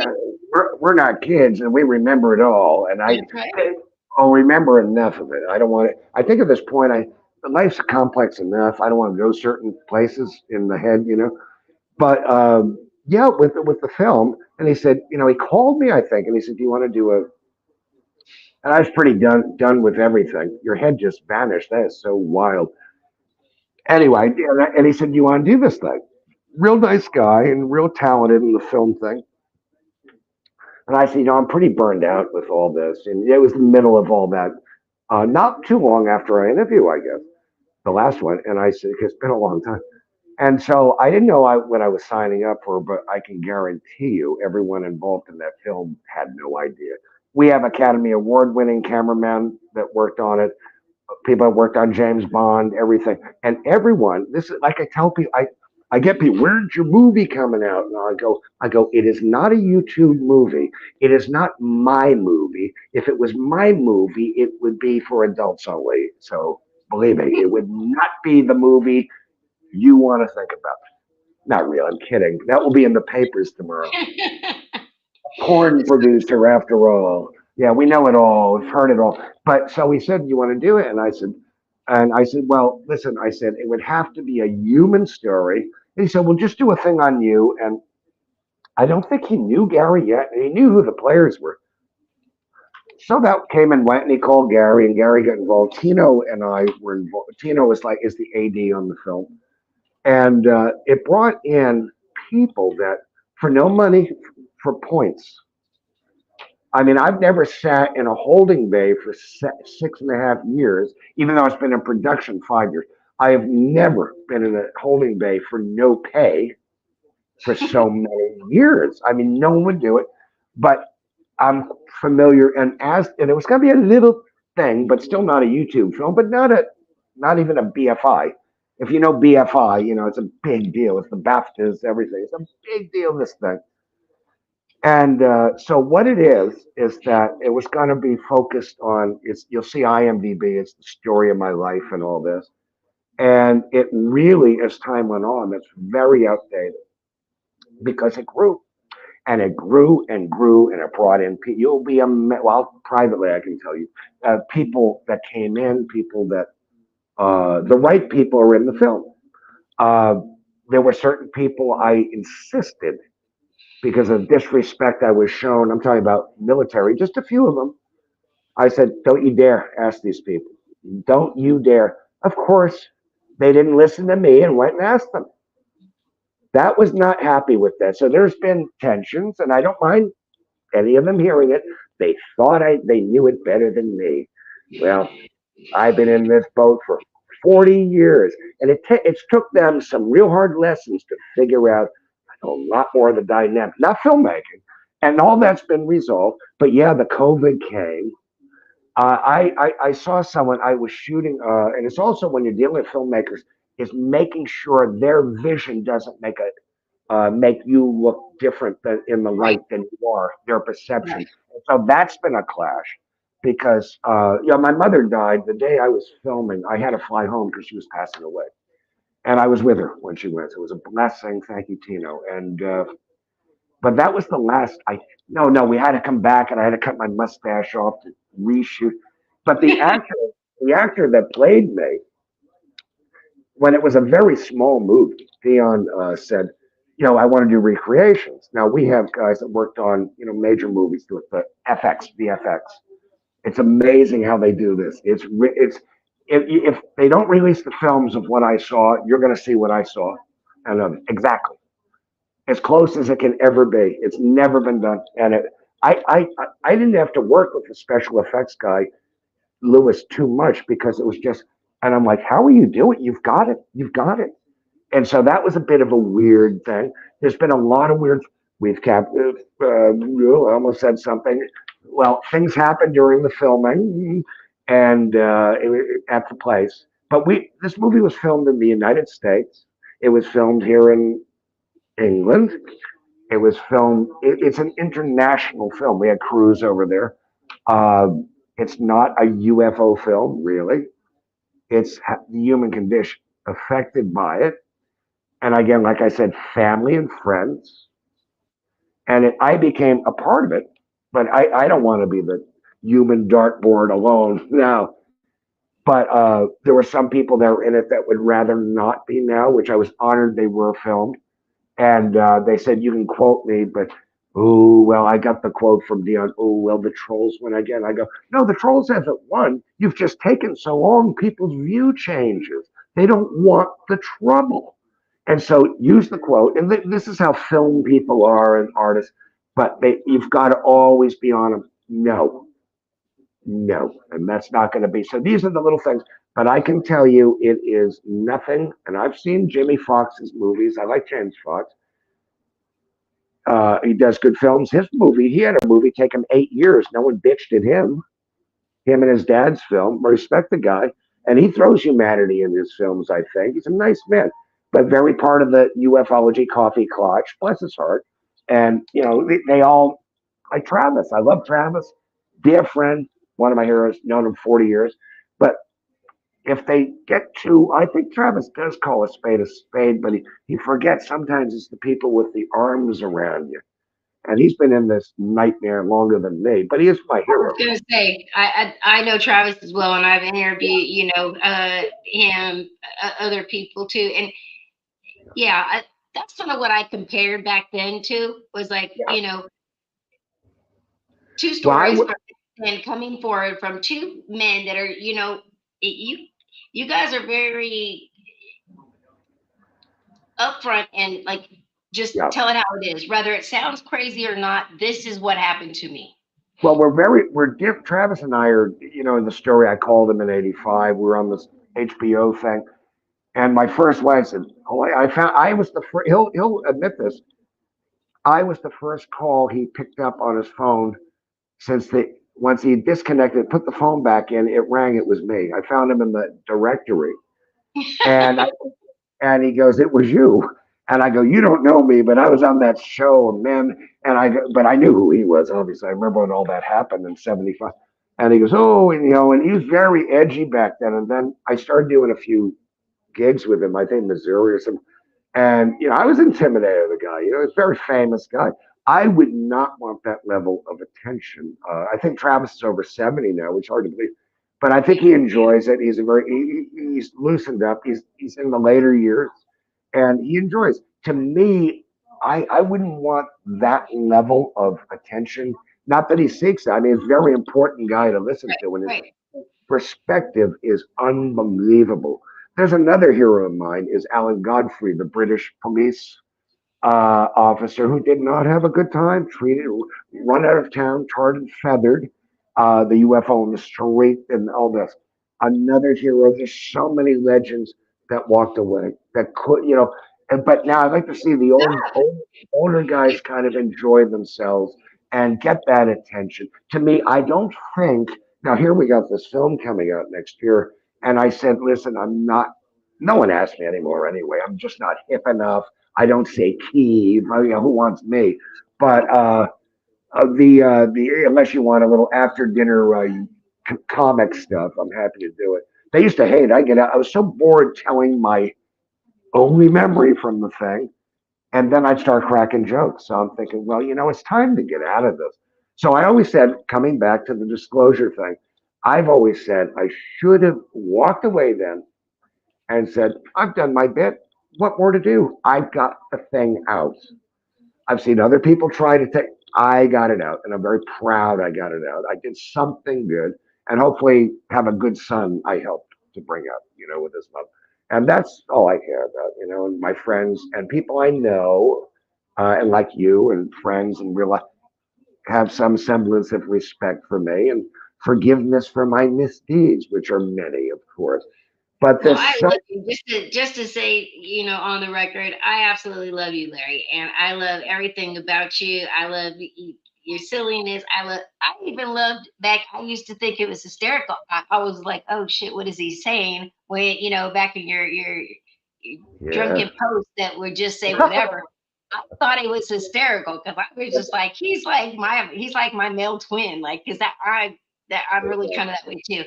we're not kids, and we remember it all. And that's right. I'll remember enough of it. I don't want it. I think at this point, life's complex enough. I don't want to go certain places in the head. But yeah, with the film, and he said, he called me, I think, and he said, "Do you want to do a?" And I was pretty done with everything. Your head just vanished. That is so wild. Anyway, and he said, "Do you want to do this thing?" Real nice guy and real talented in the film thing. And I said, "I'm pretty burned out with all this." And it was the middle of all that. Not too long after our interview, I guess, the last one. And I said, "It's been a long time." And so I didn't know what I was signing up for, but I can guarantee you everyone involved in that film had no idea. We have Academy Award winning cameraman that worked on it, people that worked on James Bond, everything. And everyone, this is like I tell people, I get people, "Where's your movie coming out?" And I go, "It is not a YouTube movie. It is not my movie. If it was my movie, it would be for adults only. So believe me, it would not be the movie you want to think about." Not real, I'm kidding. That will be in the papers tomorrow. Porn producer, after all. Yeah, we know it all. We've heard it all. But so he said, "You want to do it?" And I said, "Well, listen," I said, "it would have to be a human story." And he said, "Well, just do a thing on you." And I don't think he knew Gary yet. And he knew who the players were. So that came and went, and he called Gary, and Gary got involved. Tino and I were involved. Tino is the AD on the film, and it brought in people that for no money, for points. I mean, I've never sat in a holding bay for 6.5 years, even though it's been in production 5 years. I have never been in a holding bay for no pay for so many years. I mean, no one would do it, but I'm familiar. And it was going to be a little thing, but still not a YouTube film, but not even a BFI. If you know BFI, you know it's a big deal. It's the BAFTAs, everything. It's a big deal. This thing. And so what it is that it was going to be focused on. It's you'll see IMDb. It's the story of my life and all this. And it really, as time went on, it's very outdated because it grew and it grew and grew and it brought in. You'll be well privately. I can tell you, people that came in, people that the right people are in the film. Uh, there were certain people I insisted because of disrespect I was shown. I'm talking about military, just a few of them. I said, don't you dare ask these people. Don't you dare. Of course, they didn't listen to me and went and asked them. That was not happy with that. So there's been tensions, and I don't mind any of them hearing it. They knew it better than me. Well, I've been in this boat for 40 years, and it's took them some real hard lessons to figure out a lot more of the dynamic, not filmmaking, and all that's been resolved. But yeah, the COVID came. I saw someone I was shooting, and it's also when you're dealing with filmmakers, is making sure their vision doesn't make you look different than in the Right. light than you are, their Right. perception. So that's been a clash because my mother died the day I was filming. I had to fly home because she was passing away, and I was with her when she went. So it was a blessing. Thank you, Tino. And but that was the last. I no, we had to come back, and I had to cut my mustache off to reshoot. But the actor that played me, when it was a very small movie, Dion said, I want to do recreations. Now we have guys that worked on, major movies with the FX, VFX. It's amazing how they do this. It's if they don't release the films of what I saw, you're going to see what I saw, and exactly as close as it can ever be. It's never been done, and I didn't have to work with the special effects guy Lewis too much because it was just, and I'm like, how are you doing? You've got it. And so that was a bit of a weird thing. There's been a lot of weird. We've kept. I almost said something. Well, things happened during the filming, and at the place. But this movie was filmed in the United States. It was filmed here in England. It was filmed. It's an international film. We had crews over there. It's not a UFO film, really. It's the human condition affected by it. And again, like I said, family and friends. And I became a part of it, but I don't want to be the human dartboard alone now. But there were some people that were in it that would rather not be now, which I was honored they were filmed. And they said, you can quote me, but oh, well, I got the quote from Dion. Oh, well, the trolls win again. I go, no, the trolls haven't won. You've just taken so long, people's view changes. They don't want the trouble. And so use the quote. And this is how film people are and artists, but you've got to always be on them. No, no. And that's not going to be. So these are the little things. But I can tell you it is nothing. And I've seen Jimmy Fox's movies. I like James Fox. He does good films. He had a movie take him 8 years. No one bitched at him and his dad's film. I respect the guy. And he throws humanity in his films, I think. He's a nice man, but very part of the ufology coffee clutch. Bless his heart. And, they all, like Travis. I love Travis. Dear friend, one of my heroes, known him 40 years. But if they get too, I think Travis does call a spade, but he forgets sometimes it's the people with the arms around you. And he's been in this nightmare longer than me, but he is my I was hero. gonna say I know Travis as well, and I've interviewed him, other people too, and yeah, that's kind of what I compared back then to was like Yeah. two Well, stories. and coming forward from two men that are, you guys are very upfront and like just Yeah. tell it how it is. Whether it sounds crazy or not, this is what happened to me. Well, Travis and I are, in the story I called him in '85. We were on this HBO thing, and my first wife said, "Oh, I was the first." He'll admit this. I was the first call he picked up on his phone since once he disconnected, put the phone back in, it rang. It was me. I found him in the directory, and and he goes, "It was you." And I go, "You don't know me, but I was on that show, man." And but I knew who he was. Obviously, I remember when all that happened in '75. And he goes, "Oh, and and he was very edgy back then." And then I started doing a few gigs with him. I think Missouri or some. And I was intimidated of the guy. He's a very famous guy. I would not want that level of attention. I think Travis is over 70 now, which is hard to believe. But I think he enjoys it. He's loosened up. He's in the later years, and he enjoys. To me, I wouldn't want that level of attention. Not that he seeks it. I mean, he's a very important guy to listen to, and his Right. perspective is unbelievable. There's another hero of mine is Alan Godfrey, the British police officer who did not have a good time, run out of town, tarred and feathered, the UFO in the street and all this. Another hero. There's so many legends that walked away that could, but now I'd like to see the older guys kind of enjoy themselves and get that attention. To me, I don't think, now here we got this film coming out next year, and I said, listen, I'm not, no one asks me anymore anyway. I'm just not hip enough. I don't say Kiev. Who wants me? But the unless you want a little after dinner comic stuff, I'm happy to do it. They used to hate. I get out. I was so bored telling my only memory from the thing, and then I'd start cracking jokes. So I'm thinking, well, it's time to get out of this. So I always said, coming back to the disclosure thing, I've always said I should have walked away then and said, I've done my bit. What more to do? I've got the thing out. I've seen other people try to take. I got it out, and I'm very proud I got it out. I did something good, and hopefully have a good son I helped to bring up, with his mom. And that's all I care about, and my friends and people I know, and like you and friends and real life have some semblance of respect for me and forgiveness for my misdeeds, which are many, of course. But Well, there's I so love you. Just to say, on the record, I absolutely love you, Larry, and I love everything about you. I love your silliness. I even loved back. I used to think it was hysterical. I was like, oh shit, what is he saying? When back in your yeah. drunken posts that would just say whatever. I thought it was hysterical because I was just like, he's like my male twin, like because that I'm really kind of that way too.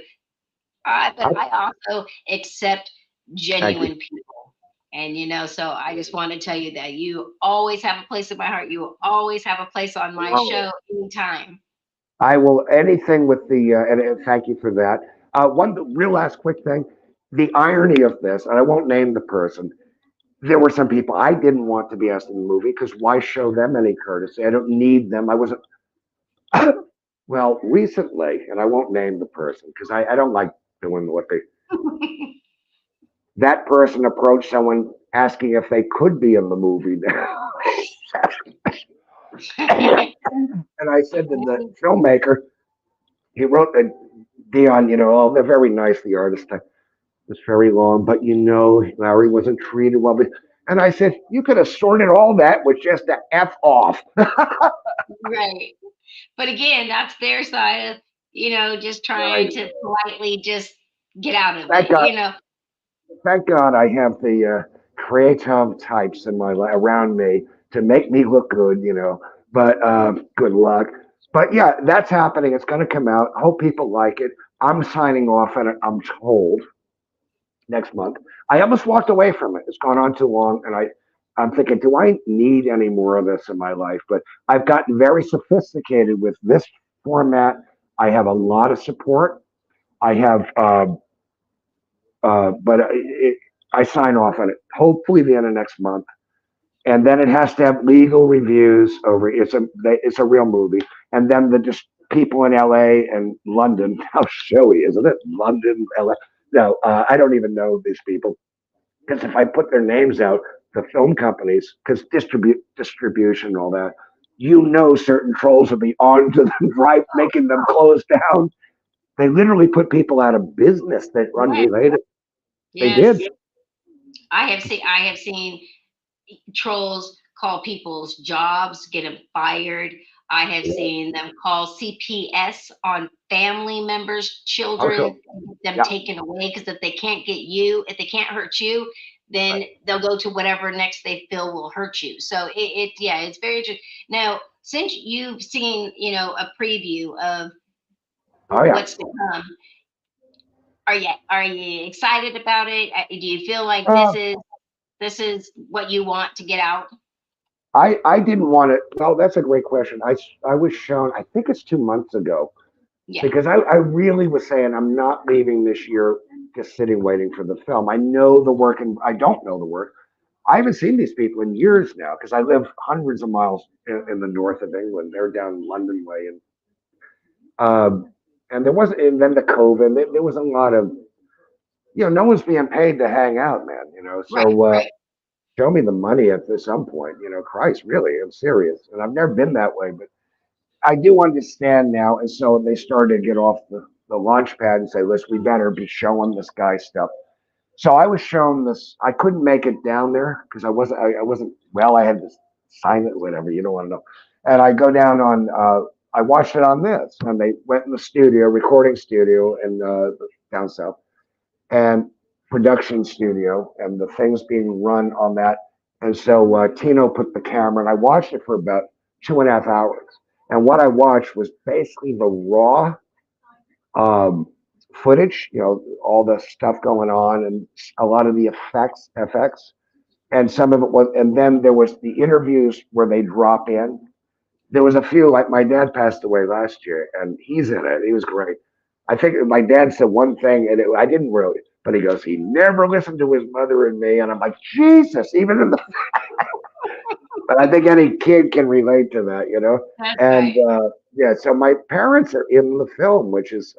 But I, I also accept thank you. genuine people. And, so I just want to tell you that you always have a place in my heart. You will always have a place on my Well, show anytime. I will anything with the and thank you for that. One real last quick thing: the irony of this, and I won't name the person. There were some people I didn't want to be asked in the movie because why show them any courtesy? I don't need them. I wasn't. Well, recently, and I won't name the person because I don't like doing what they. That person approached someone asking if they could be in the movie, and I said to the filmmaker, he wrote a Dion, oh, they're very nice, the artist. Was very long, but Larry wasn't treated well. And I said, you could have sorted all that with just a F off. Right. But again, that's their side of, just I trying to politely just get out of thank it, God, thank God I have the creative types in my around me to make me look good, But good luck. But yeah, that's happening. It's going to come out. Hope people like it. I'm signing off on it. I'm told next month. I almost walked away from it. It's gone on too long, and I'm thinking, do I need any more of this in my life? But I've gotten very sophisticated with this format. I have a lot of support. I have, but I sign off on it. Hopefully, the end of next month, and then it has to have legal reviews over. It's a real movie, and then people in LA and London. How showy, isn't it? London, LA. No, I don't even know these people because if I put their names out, the film companies, because distribution and all that, certain trolls will be on to them, right, making them close down. They literally put people out of business that were Yes, unrelated. They did. yes. I have seen trolls call people's jobs, get them fired. I have Yeah. seen them call CPS on family members, Oh, sure. children, get them Yeah. taken away because if they can't get you, if they can't hurt you, then Right. they'll go to whatever next they feel will hurt you. So yeah, it's very interesting. Now, since you've seen, a preview of Oh, yeah. what's to come, are you excited about it? Do you feel like Uh, this is what you want to get out? I didn't want it. Well, that's a great question. I was shown, I think it's 2 months ago, Yeah, because I really was saying I'm not leaving this year just sitting waiting for the film. I know the work and I don't know the work. I haven't seen these people in years now because I live hundreds of miles in the north of England. They're down London way, um, and there wasn't. And then the COVID, there was a lot of no one's being paid to hang out, man. right, So right. show me the money at some point. Christ, really, I'm serious, and I've never been that way, but I do understand now. And so they started to get off the launch pad and say, listen, we better be showing this guy stuff. So I was shown this. I couldn't make it down there because I wasn't well. I had to sign it, whatever. You don't want to know. And I go down on. I watched it on this, and they went in the studio, recording studio, in down south, and production studio, and the things being run on that. And so Tino put the camera, and I watched it for about 2.5 hours. And what I watched was basically the raw um, footage, all the stuff going on, and a lot of the effects, and some of it was, and then there was the interviews where they drop in. There was a few, like my dad passed away last year, and he's in it. He was great. I think my dad said one thing, and I didn't really, but he goes, he never listened to his mother and me, and I'm like, Jesus, even in the but I think any kid can relate to that. That's And right. yeah, so my parents are in the film, which is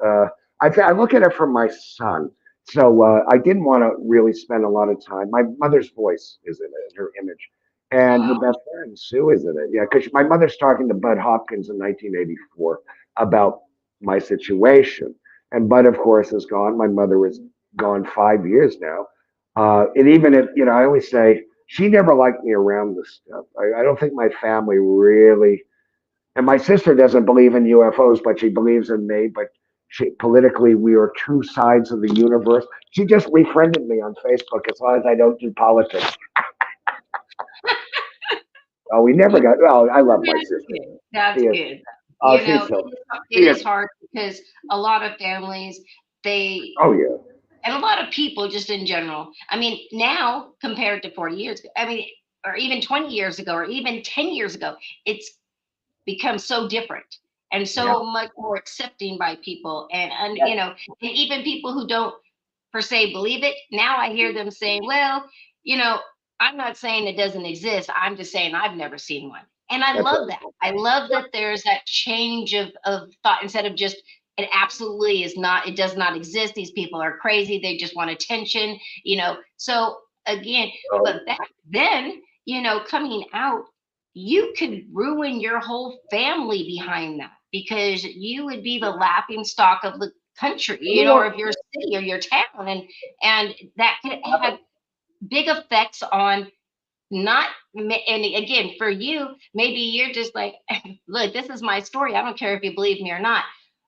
I look at it from my son. So I didn't want to really spend a lot of time. My mother's voice is in it, her image, and her Wow. best friend Sue is in it. Yeah, because my mother's talking to Bud Hopkins in 1984 about my situation, and Bud, of course, is gone. My mother is gone 5 years now, and even if I always say she never liked me around this stuff. I don't think my family really, and my sister doesn't believe in UFOs, but she believes in me. But politically, we are two sides of the universe. She just refriended me on Facebook as long as I don't do politics. Oh, we never got. Well, I love my That's sister. good. She That's is. good. Oh, she's It so. is, She it is. is hard because a lot of families, they, Oh yeah. and a lot of people just in general. I mean, now compared to 40 years ago, I mean, or even 20 years ago, or even 10 years ago, it's become so different and Yeah. so much more accepting by people. And Yeah. and even people who don't per se believe it, now I hear them saying, well, you know, I'm not saying it doesn't exist. I'm just saying I've never seen one. And I That's love right. that. I love that there's that change of thought instead of just it absolutely is not, it does not exist. These people are crazy. They just want attention. So again, Oh, but back then, coming out, you could ruin your whole family behind that because you would be the laughing stock of the country, you know or what? of your city or your town, and that could have big effects on not and again for you maybe you're just like look, this is my story, I don't care if you believe me or not,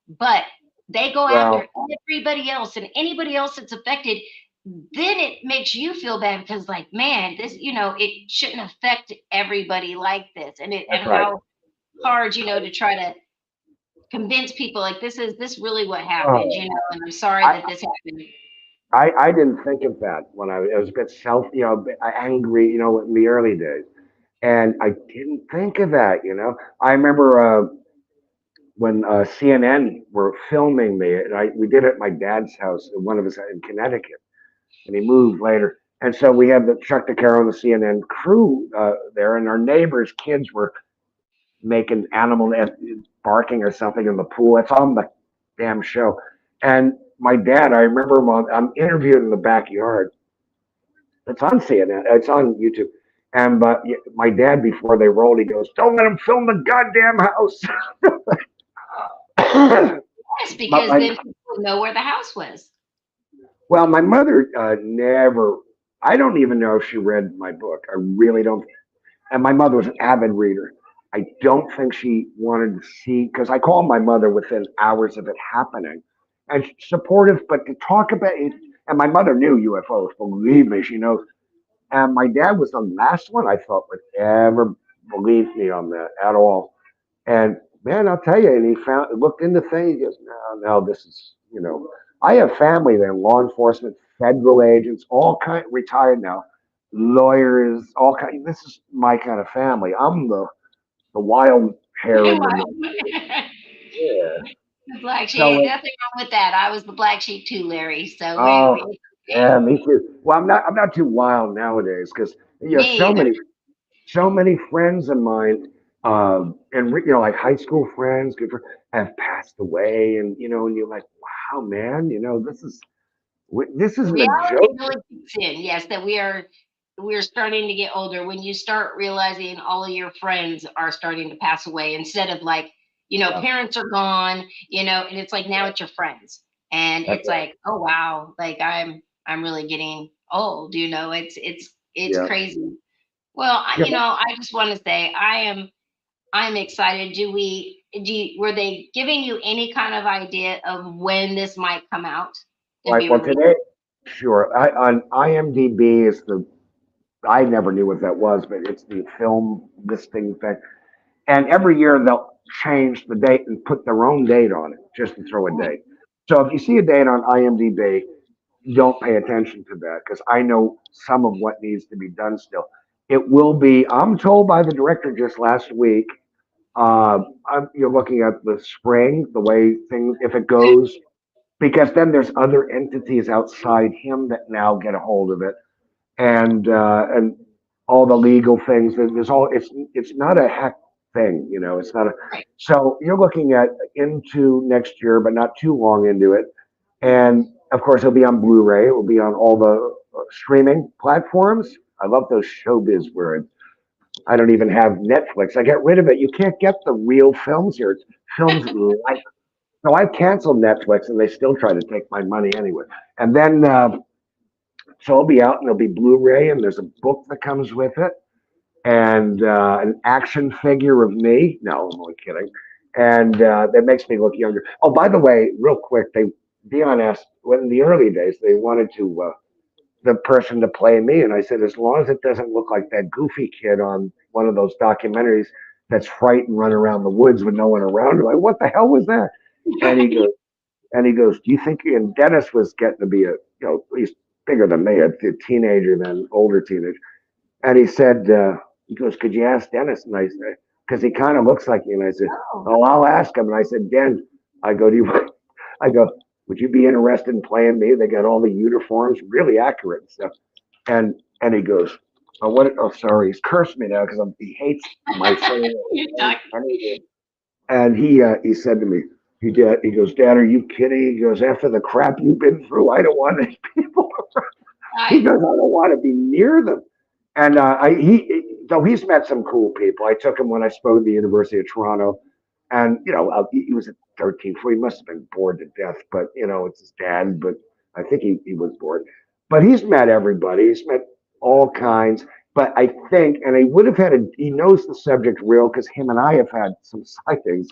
but they go after Well, everybody else and anybody else that's affected, then it makes you feel bad because like man, this it shouldn't affect everybody like this, and that's right. how hard to try to convince people like this really what happened, Oh, and I'm sorry I, that this happened. I didn't think of that when I was a bit a bit angry, in the early days. And I didn't think of that. I remember when CNN were filming me, and we did it at my dad's house, one of us in Connecticut, and he moved later. And so we had the Chuck DeCaro and the CNN crew there, and our neighbors' kids were making animal barking or something in the pool. It's on the damn show. And my dad, I remember him I'm interviewed in the backyard. It's on CNN. It's on YouTube. And but my dad, before they rolled, he goes, "Don't let him film the goddamn house." Yes, but because my then people would know where the house was. Well, my mother never. I don't even know if she read my book. I really don't. And my mother was an avid reader. I don't think she wanted to see because I called my mother within hours of it happening, and she's supportive. But to talk about it, and my mother knew UFOs. Believe me, she knows. And my dad was the last one I thought would ever believe me on that at all. And man, I'll tell you, and he looked into things. He goes, no, this is, I have family there, law enforcement, federal agents, all kind, retired now, lawyers, all kind. This is my kind of family. I'm the wild hair in the middle. Yeah. The black sheep. So, Nothing wrong with that. I was the black sheep too, Larry. So oh, we yeah, me too. Well, I'm not too wild nowadays because me either. so many friends of mine, and like high school friends, have passed away, and and you're like, wow, man, this isn't a Reality joke. really kicks in. Yes, that we're starting to get older. When you start realizing all of your friends are starting to pass away, instead of like, Yeah, parents are gone, and it's like now yeah, it's your friends, and that's it's right. like, oh wow, like I'm really getting old. It's Yeah, crazy. Well, yeah. I just want to say I'm excited. Were they giving you any kind of idea of when this might come out and Right. be Well, released? today, sure. On IMDb is I never knew what that was, but it's the film listing thing. And every year they'll change the date and put their own date on it just to throw a date. So if you see a date on IMDb, don't pay attention to that because I know some of what needs to be done still. It will be, I'm told by the director just last week, you're looking at the spring, the way things, if it goes, because then there's other entities outside him that now get a hold of it and all the legal things. There's all it's not a hack thing, It's not a Right. so you're looking at into next year, but not too long into it. And of course, it'll be on Blu-ray. It will be on all the streaming platforms. I love those showbiz words. I don't even have Netflix. I get rid of it. You can't get the real films here. It's films like so. I've canceled Netflix, and they still try to take my money anyway. And then so it'll be out, and it'll be Blu-ray, and there's a book that comes with it, and an action figure of me. No, I'm only kidding. And that makes me look younger. Oh, by the way, real quick, Dion asked when in the early days they wanted the person to play me, and I said as long as it doesn't look like that goofy kid on one of those documentaries that's frightened, run around the woods with no one around. I'm like, what the hell was that? And he goes, do you think? And Dennis was getting to be he's bigger than me, a teenager than older teenager. And he goes, could you ask Dennis? And I said, because he kind of looks like you. And I said, Oh, oh, I'll ask him. And I said, Den, I go, I go, would you be interested in playing me? They got all the uniforms, really accurate and stuff. And he goes, oh, what? Oh, sorry, he's cursed me now because he hates my saying. you're talking. And he said to me, he goes, Dad, are you kidding? He goes, after the crap you've been through, I don't want any people. He I goes, I don't want to be near them. And though he's met some cool people. I took him when I spoke at the University of Toronto, and he was at 13, 14. He must have been bored to death, but it's his dad. But I think he was bored. But he's met everybody. He's met all kinds. But I think, and he would have he knows the subject real because him and I have had some sightings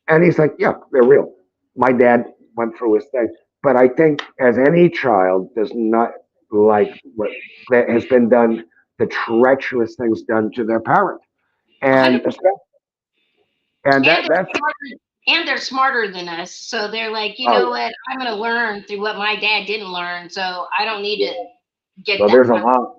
and he's like, yeah, they're real. My dad went through his thing. But I think as any child does not like what that has been done, the treacherous things done to their parent. And 100%. and And that's they're smarter than us. So they're like, you oh know what? I'm going to learn through what my dad didn't learn. So I don't need to yeah. get So that there's a much. lot.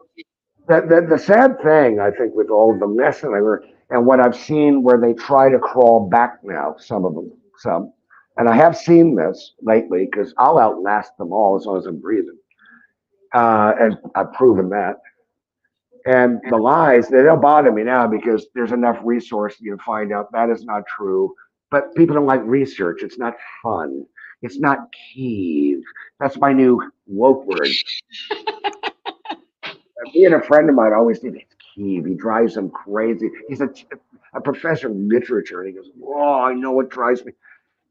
The sad thing I think with all of the mess and I learned and what I've seen where they try to crawl back now, some of them, some. And I have seen this lately because I'll outlast them all as long as I'm breathing. And I've proven that. And the lies, they don't bother me now because there's enough resource you can find out that is not true. But people don't like research. It's not fun. It's not key. That's my new woke word. Me and a friend of mine always think it's key. He drives him crazy. He's a professor of literature, and he goes, "Oh, I know what drives me."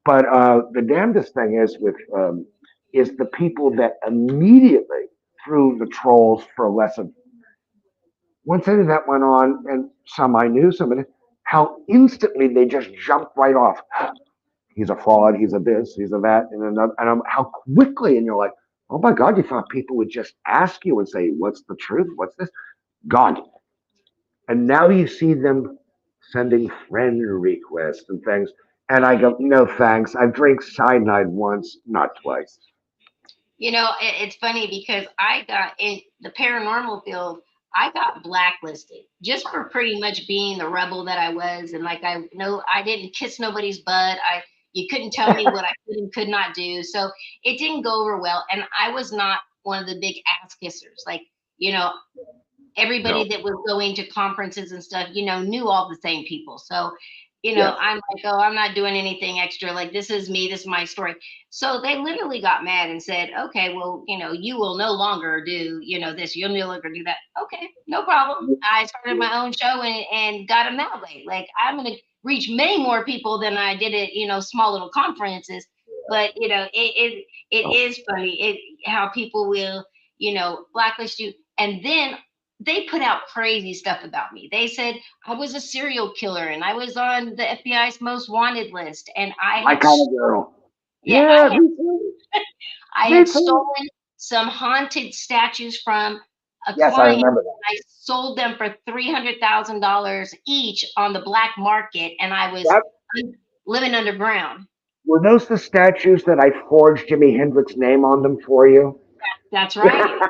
But the damnedest thing is the people that immediately threw the trolls for a lesson. Once any of that went on, and some I knew, some of it, how instantly they just jumped right off. He's a fraud. He's a this. He's a that, and another. How quickly, and you're like, oh my God, you thought people would just ask you and say, "What's the truth? What's this?" Gone. And now you see them sending friend requests and things. And I go, no thanks. I've drank cyanide once, not twice. It's funny because I got in the paranormal field. I got blacklisted just for pretty much being the rebel that I was, and like I know I didn't kiss nobody's butt. You couldn't tell me what I could and could not do, so it didn't go over well. And I was not one of the big ass kissers. Like you know, everybody No. that was going to conferences and stuff, knew all the same people. So, Yes. I'm like, oh, I'm not doing anything extra. Like, this is me. This is my story. So they literally got mad and said, okay, well, you will no longer do, this. You'll no longer do that. Okay, no problem. I started my own show and got them that way. Like, I'm going to reach many more people than I did at, small little conferences. But, it is funny how people will, blacklist you. And then they put out crazy stuff about me. They said I was a serial killer and I was on the FBI's most wanted list, and My kind of girl. yeah, Yeah, me too. I Me had too. stolen some haunted statues from a Yes, I client. remember that. I sold them for $300,000 each on the black market, and I was That living underground. were those the statues that I forged Jimi Hendrix's name on them for you? That's right.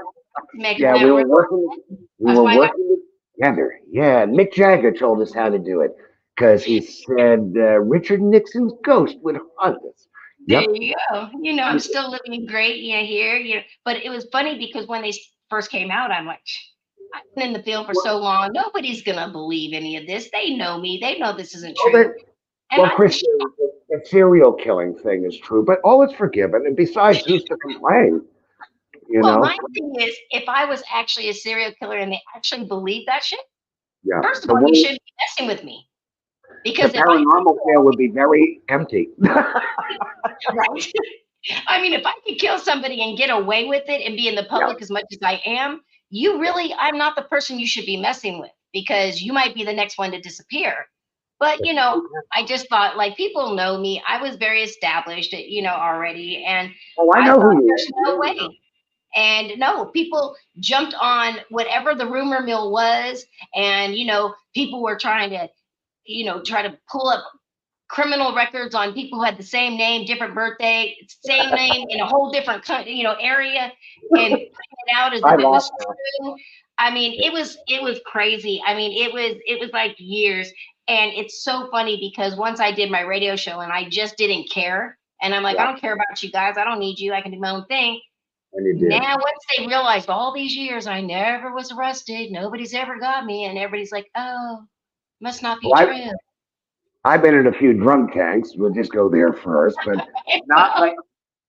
Making Yeah, that real. we That's were why I got. working together. Yeah, Mick Jagger told us how to do it because he said Richard Nixon's ghost would haunt us. There Yep. you go. I'm still living great, here, But it was funny because when they first came out, I'm like, I've been in the field for so long. Nobody's gonna believe any of this. They know me. They know this isn't Well, true. And I was Christian, the serial killing thing is true, but all is forgiven. And besides, who's to complain? You well, know? my thing is, if I was actually a serial killer and they actually believe that shit, Yeah. first of The all, you world, shouldn't be messing with me the because if I could paranormal field would be very empty. right, I mean, if I could kill somebody and get away with it and be in the Yeah. public as much as I am, I'm not the person you should be messing with because you might be the next one to disappear. But, I just thought like people know me. I was very established, already. And Oh, I I know who thought you there's are. no Yeah, yeah. way. And no, people jumped on whatever the rumor mill was. And, people were trying to, try to pull up criminal records on people who had the same name, different birthday, same name in a whole different area, and putting it out as I if it laugh was now. true. I mean, it was crazy. I mean, it was like years, and it's so funny because once I did my radio show and I just didn't care, and I'm like, I Yeah, don't care about you guys. I don't need you. I can do my own thing. and you did. Now, once they realized all these years I never was arrested, nobody's ever got me, and everybody's like, oh, must not be Well, true. I've been in a few drunk tanks. We'll just go there first, but not like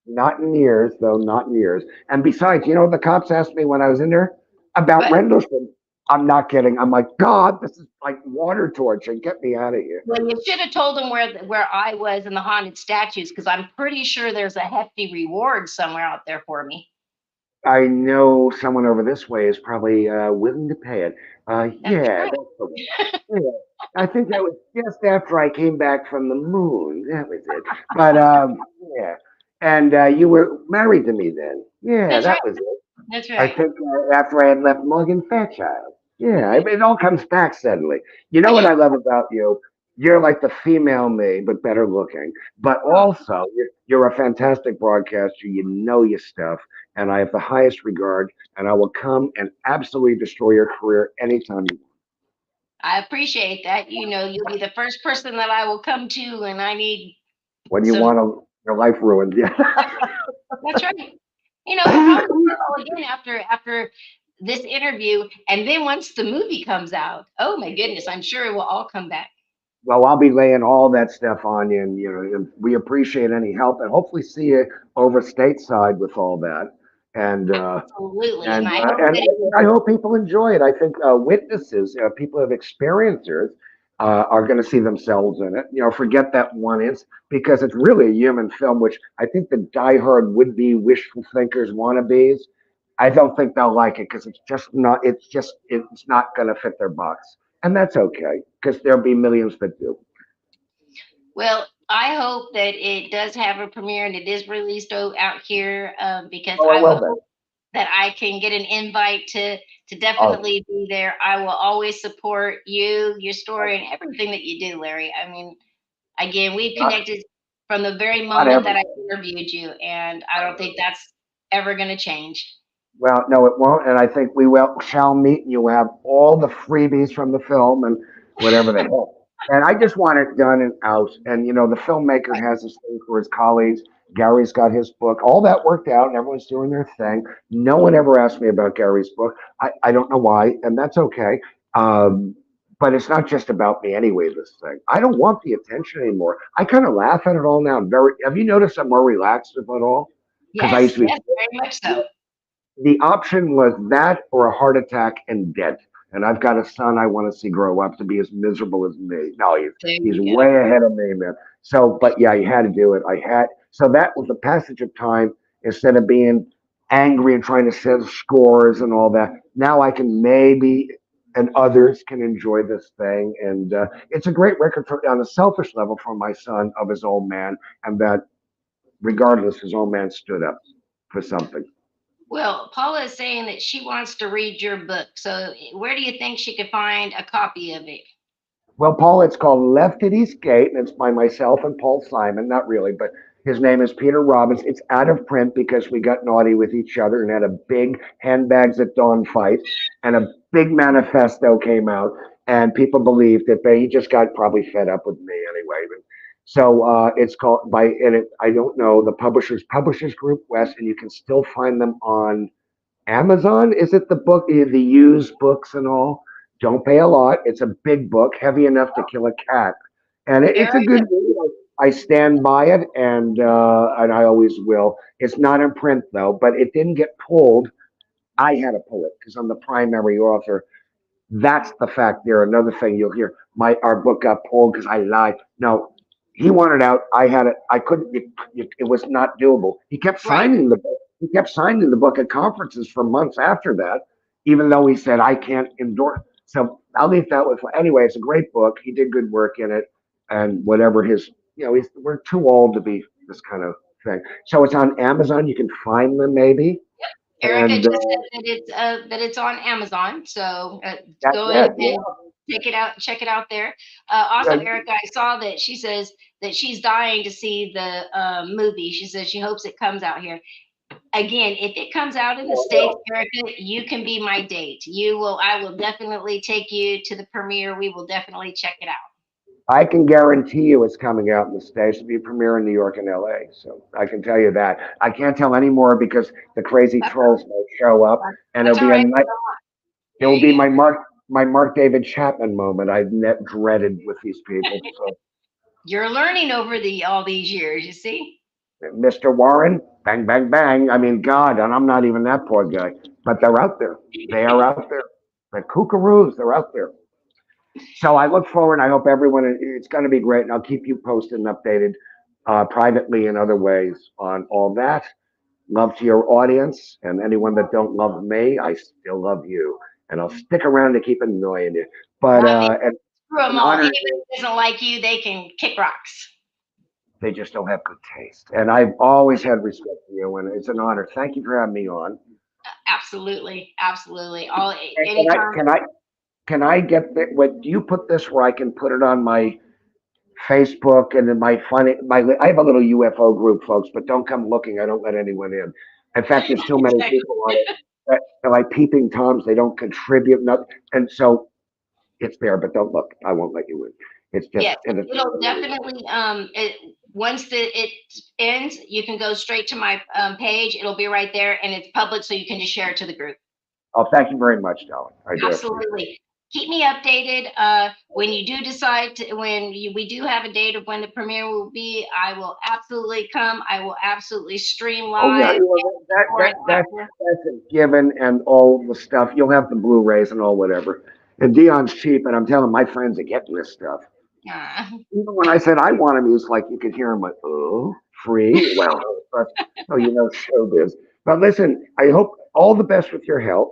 not in years, though. Not in years. And besides, the cops asked me when I was in there about But Rendlesham. I'm not kidding. I'm like, God, this is like water torture. Get me out of here. well, you should have told them where I was in the haunted statues because I'm pretty sure there's a hefty reward somewhere out there for me. I know someone over this way is probably willing to pay it. That's Yeah, right. that's the one. Yeah, I think that was just after I came back from the moon. That was it. But yeah, and you were married to me then. Yeah, That's right. that was it. That's I right. think after I had left Morgan Fairchild. Yeah, it all comes back suddenly. You know what I love about you? You're like the female me, but better looking. But Oh, also, you're a fantastic broadcaster. You know your stuff, and I have the highest regard. And I will come and absolutely destroy your career anytime you want. I appreciate that. You'll be the first person that I will come to, and I need When you some. want your life ruined. Yeah. That's right. I'll probably start all again after this interview, and then once the movie comes out, oh my goodness, I'm sure it will all come back. Well, I'll be laying all that stuff on you, and and we appreciate any help, and hopefully see you over stateside with all that. And Absolutely, and and I uh, hope and that it, I hope people enjoy it. I think witnesses, people who have experiencers, are going to see themselves in it. Forget that one is because it's really a human film, which I think the diehard would-be wishful thinkers, wannabes, I don't think they'll like it because it's just not. It's not going to fit their box, and that's okay because there'll be millions that do. well, I hope that it does have a premiere and it is released out here, because Oh, I it will be. hope that I can get an invite to Oh, definitely be there. I will always support you, your story, and everything that you do, Larry. I mean, again, we've not, connected from the very not moment that I everything. interviewed you, and I don't think that's ever going to change. Well, no, it won't, and I think we will shall meet, and you'll have all the freebies from the film and whatever the hell. And I just want it done and out. And the filmmaker Right. has this thing for his colleagues. Gary's got his book. All that worked out, and everyone's doing their thing. No one ever asked me about Gary's book. I don't know why, and that's okay. Um, but it's not just about me anyway. This thing, I don't want the attention anymore. I kind of laugh at it all now. Very. Have you noticed I'm more relaxed about it all? Because I used Yes, to be yes, very much so. the option was that or a heart attack and dead. And I've got a son I want to see grow up to be as miserable as me. No, There he's you go. way ahead of me, man. So, but yeah, you had to do it. I had so that was the passage of time. Instead of being angry and trying to set scores and all that, now I can maybe and others can enjoy this thing. And it's a great record on a selfish level for my son of his old man, and that regardless, his old man stood up for something. Well, Paula is saying that she wants to read your book. So, where do you think she could find a copy of it? Well, Paul, it's called Left at East Gate, and it's by myself and Paul Simon. Not really, but his name is Peter Robbins. It's out of print because we got naughty with each other and had a big handbags at dawn fight, and a big manifesto came out, and people believed it, but he just got probably fed up with me anyway. So it's called by, and I don't know the Publishers Group West, and you can still find them on Amazon. Is it the book, the used books and all? Don't pay a lot. It's a big book, heavy enough to kill a cat, and it's a Erica, good read. I stand by it, and I always will. It's not in print though, but it didn't get pulled. I had to pull it because I'm the primary author. That's the fact there. Another thing you'll hear, our book got pulled because I lied. No, he wanted out. I had it. I couldn't. It was not doable. He kept right. signing the book. He kept signing the book at conferences for months after that, even though he said I can't endorse. So I'll leave that with. Anyway, it's a great book. He did good work in it, and whatever his, we're too old to be this kind of thing. So it's on Amazon. You can find them maybe, Erica and just said that it's on Amazon. So, that's go ahead it. and check it out. Check it out there. Yeah. Also, Erica, I saw that she says that she's dying to see the movie. She says she hopes it comes out here. Again, if it comes out in the States, Erica, you can be my date. You will. I will definitely take you to the premiere. We will definitely check it out. I can guarantee you it's coming out in the States. It'll be a premiere in New York and LA. So I can tell you that. I can't tell any more because the crazy That's, trolls might show up, and that's it'll all be a right. night. It There will be you go. my Mark David Chapman moment. I've net dreaded with these people. So You're learning over the all these years. You see. Mr. Warren, bang bang bang. I mean, God, and I'm not even that poor guy, but they're out there. They are out there. The kookaroos, they're out there. So I look forward. I hope everyone. It's going to be great, and I'll keep you posted and updated privately in other ways on all that. Love to your audience, and anyone that don't love me, I still love you, and I'll stick around to keep annoying you. But I mean, screw them an all. honor. Anybody who doesn't like you, they can kick rocks. They just don't have good taste, and I've always had respect for you, and it's an honor. Thank you for having me on. Absolutely, absolutely. All And anytime. can I get what? Do you put this where I can put it on my Facebook and in I have a little UFO group, folks, but don't come looking. I don't let anyone in. In fact, there's too many people on that are like peeping toms. They don't contribute nothing, and so it's there. But don't look. I won't let you in. It's just Yes, it'll definitely. Once it ends, you can go straight to my page. It'll be right there, and it's public, so you can just share it to the group. Oh, thank you very much, darling. I do appreciate it. Absolutely. Keep me updated. When you do decide to, we do have a date of when the premiere will be, I will absolutely come. I will absolutely stream Oh yeah, live well, before and after. that's a given, and all the stuff. You'll have the Blu-rays and all whatever. And Dion's cheap, and I'm telling my friends are getting this stuff. Uh, Even when I said I want him, he was like, you could hear him like, oh, free. Well, oh, you know, showbiz. But listen, I hope all the best with your health.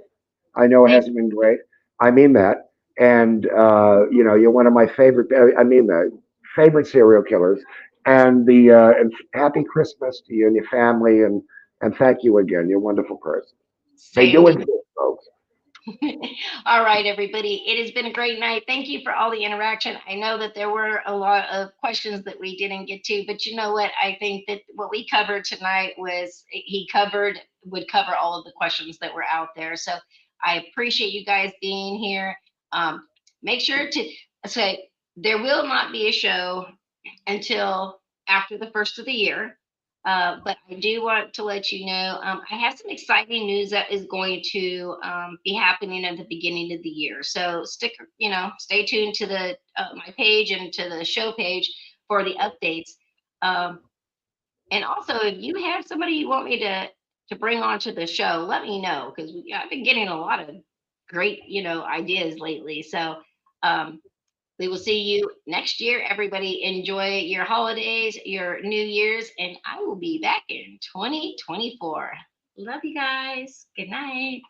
I know it thank hasn't been great. I mean that. And you know, you're one of my favorite. I mean that favorite serial killers. And happy Christmas to you and your family. And thank you again. You're a wonderful person. They same do to exist, folks. All right, everybody. It has been a great night. Thank you for all the interaction. I know that there were a lot of questions that we didn't get to, but you know what? I think that what we covered tonight was would cover all of the questions that were out there. So I appreciate you guys being here. Make sure to say there will not be a show until after the first of the year. But I do want to let you know I have some exciting news that is going to be happening at the beginning of the year. So stay tuned to the my page and to the show page for the updates. Um, and also, if you have somebody you want me to bring onto the show, let me know because I've been getting a lot of great ideas lately. So um, we will see you next year. Everybody enjoy your holidays, your New Year's, and I will be back in 2024. Love you guys. Good night.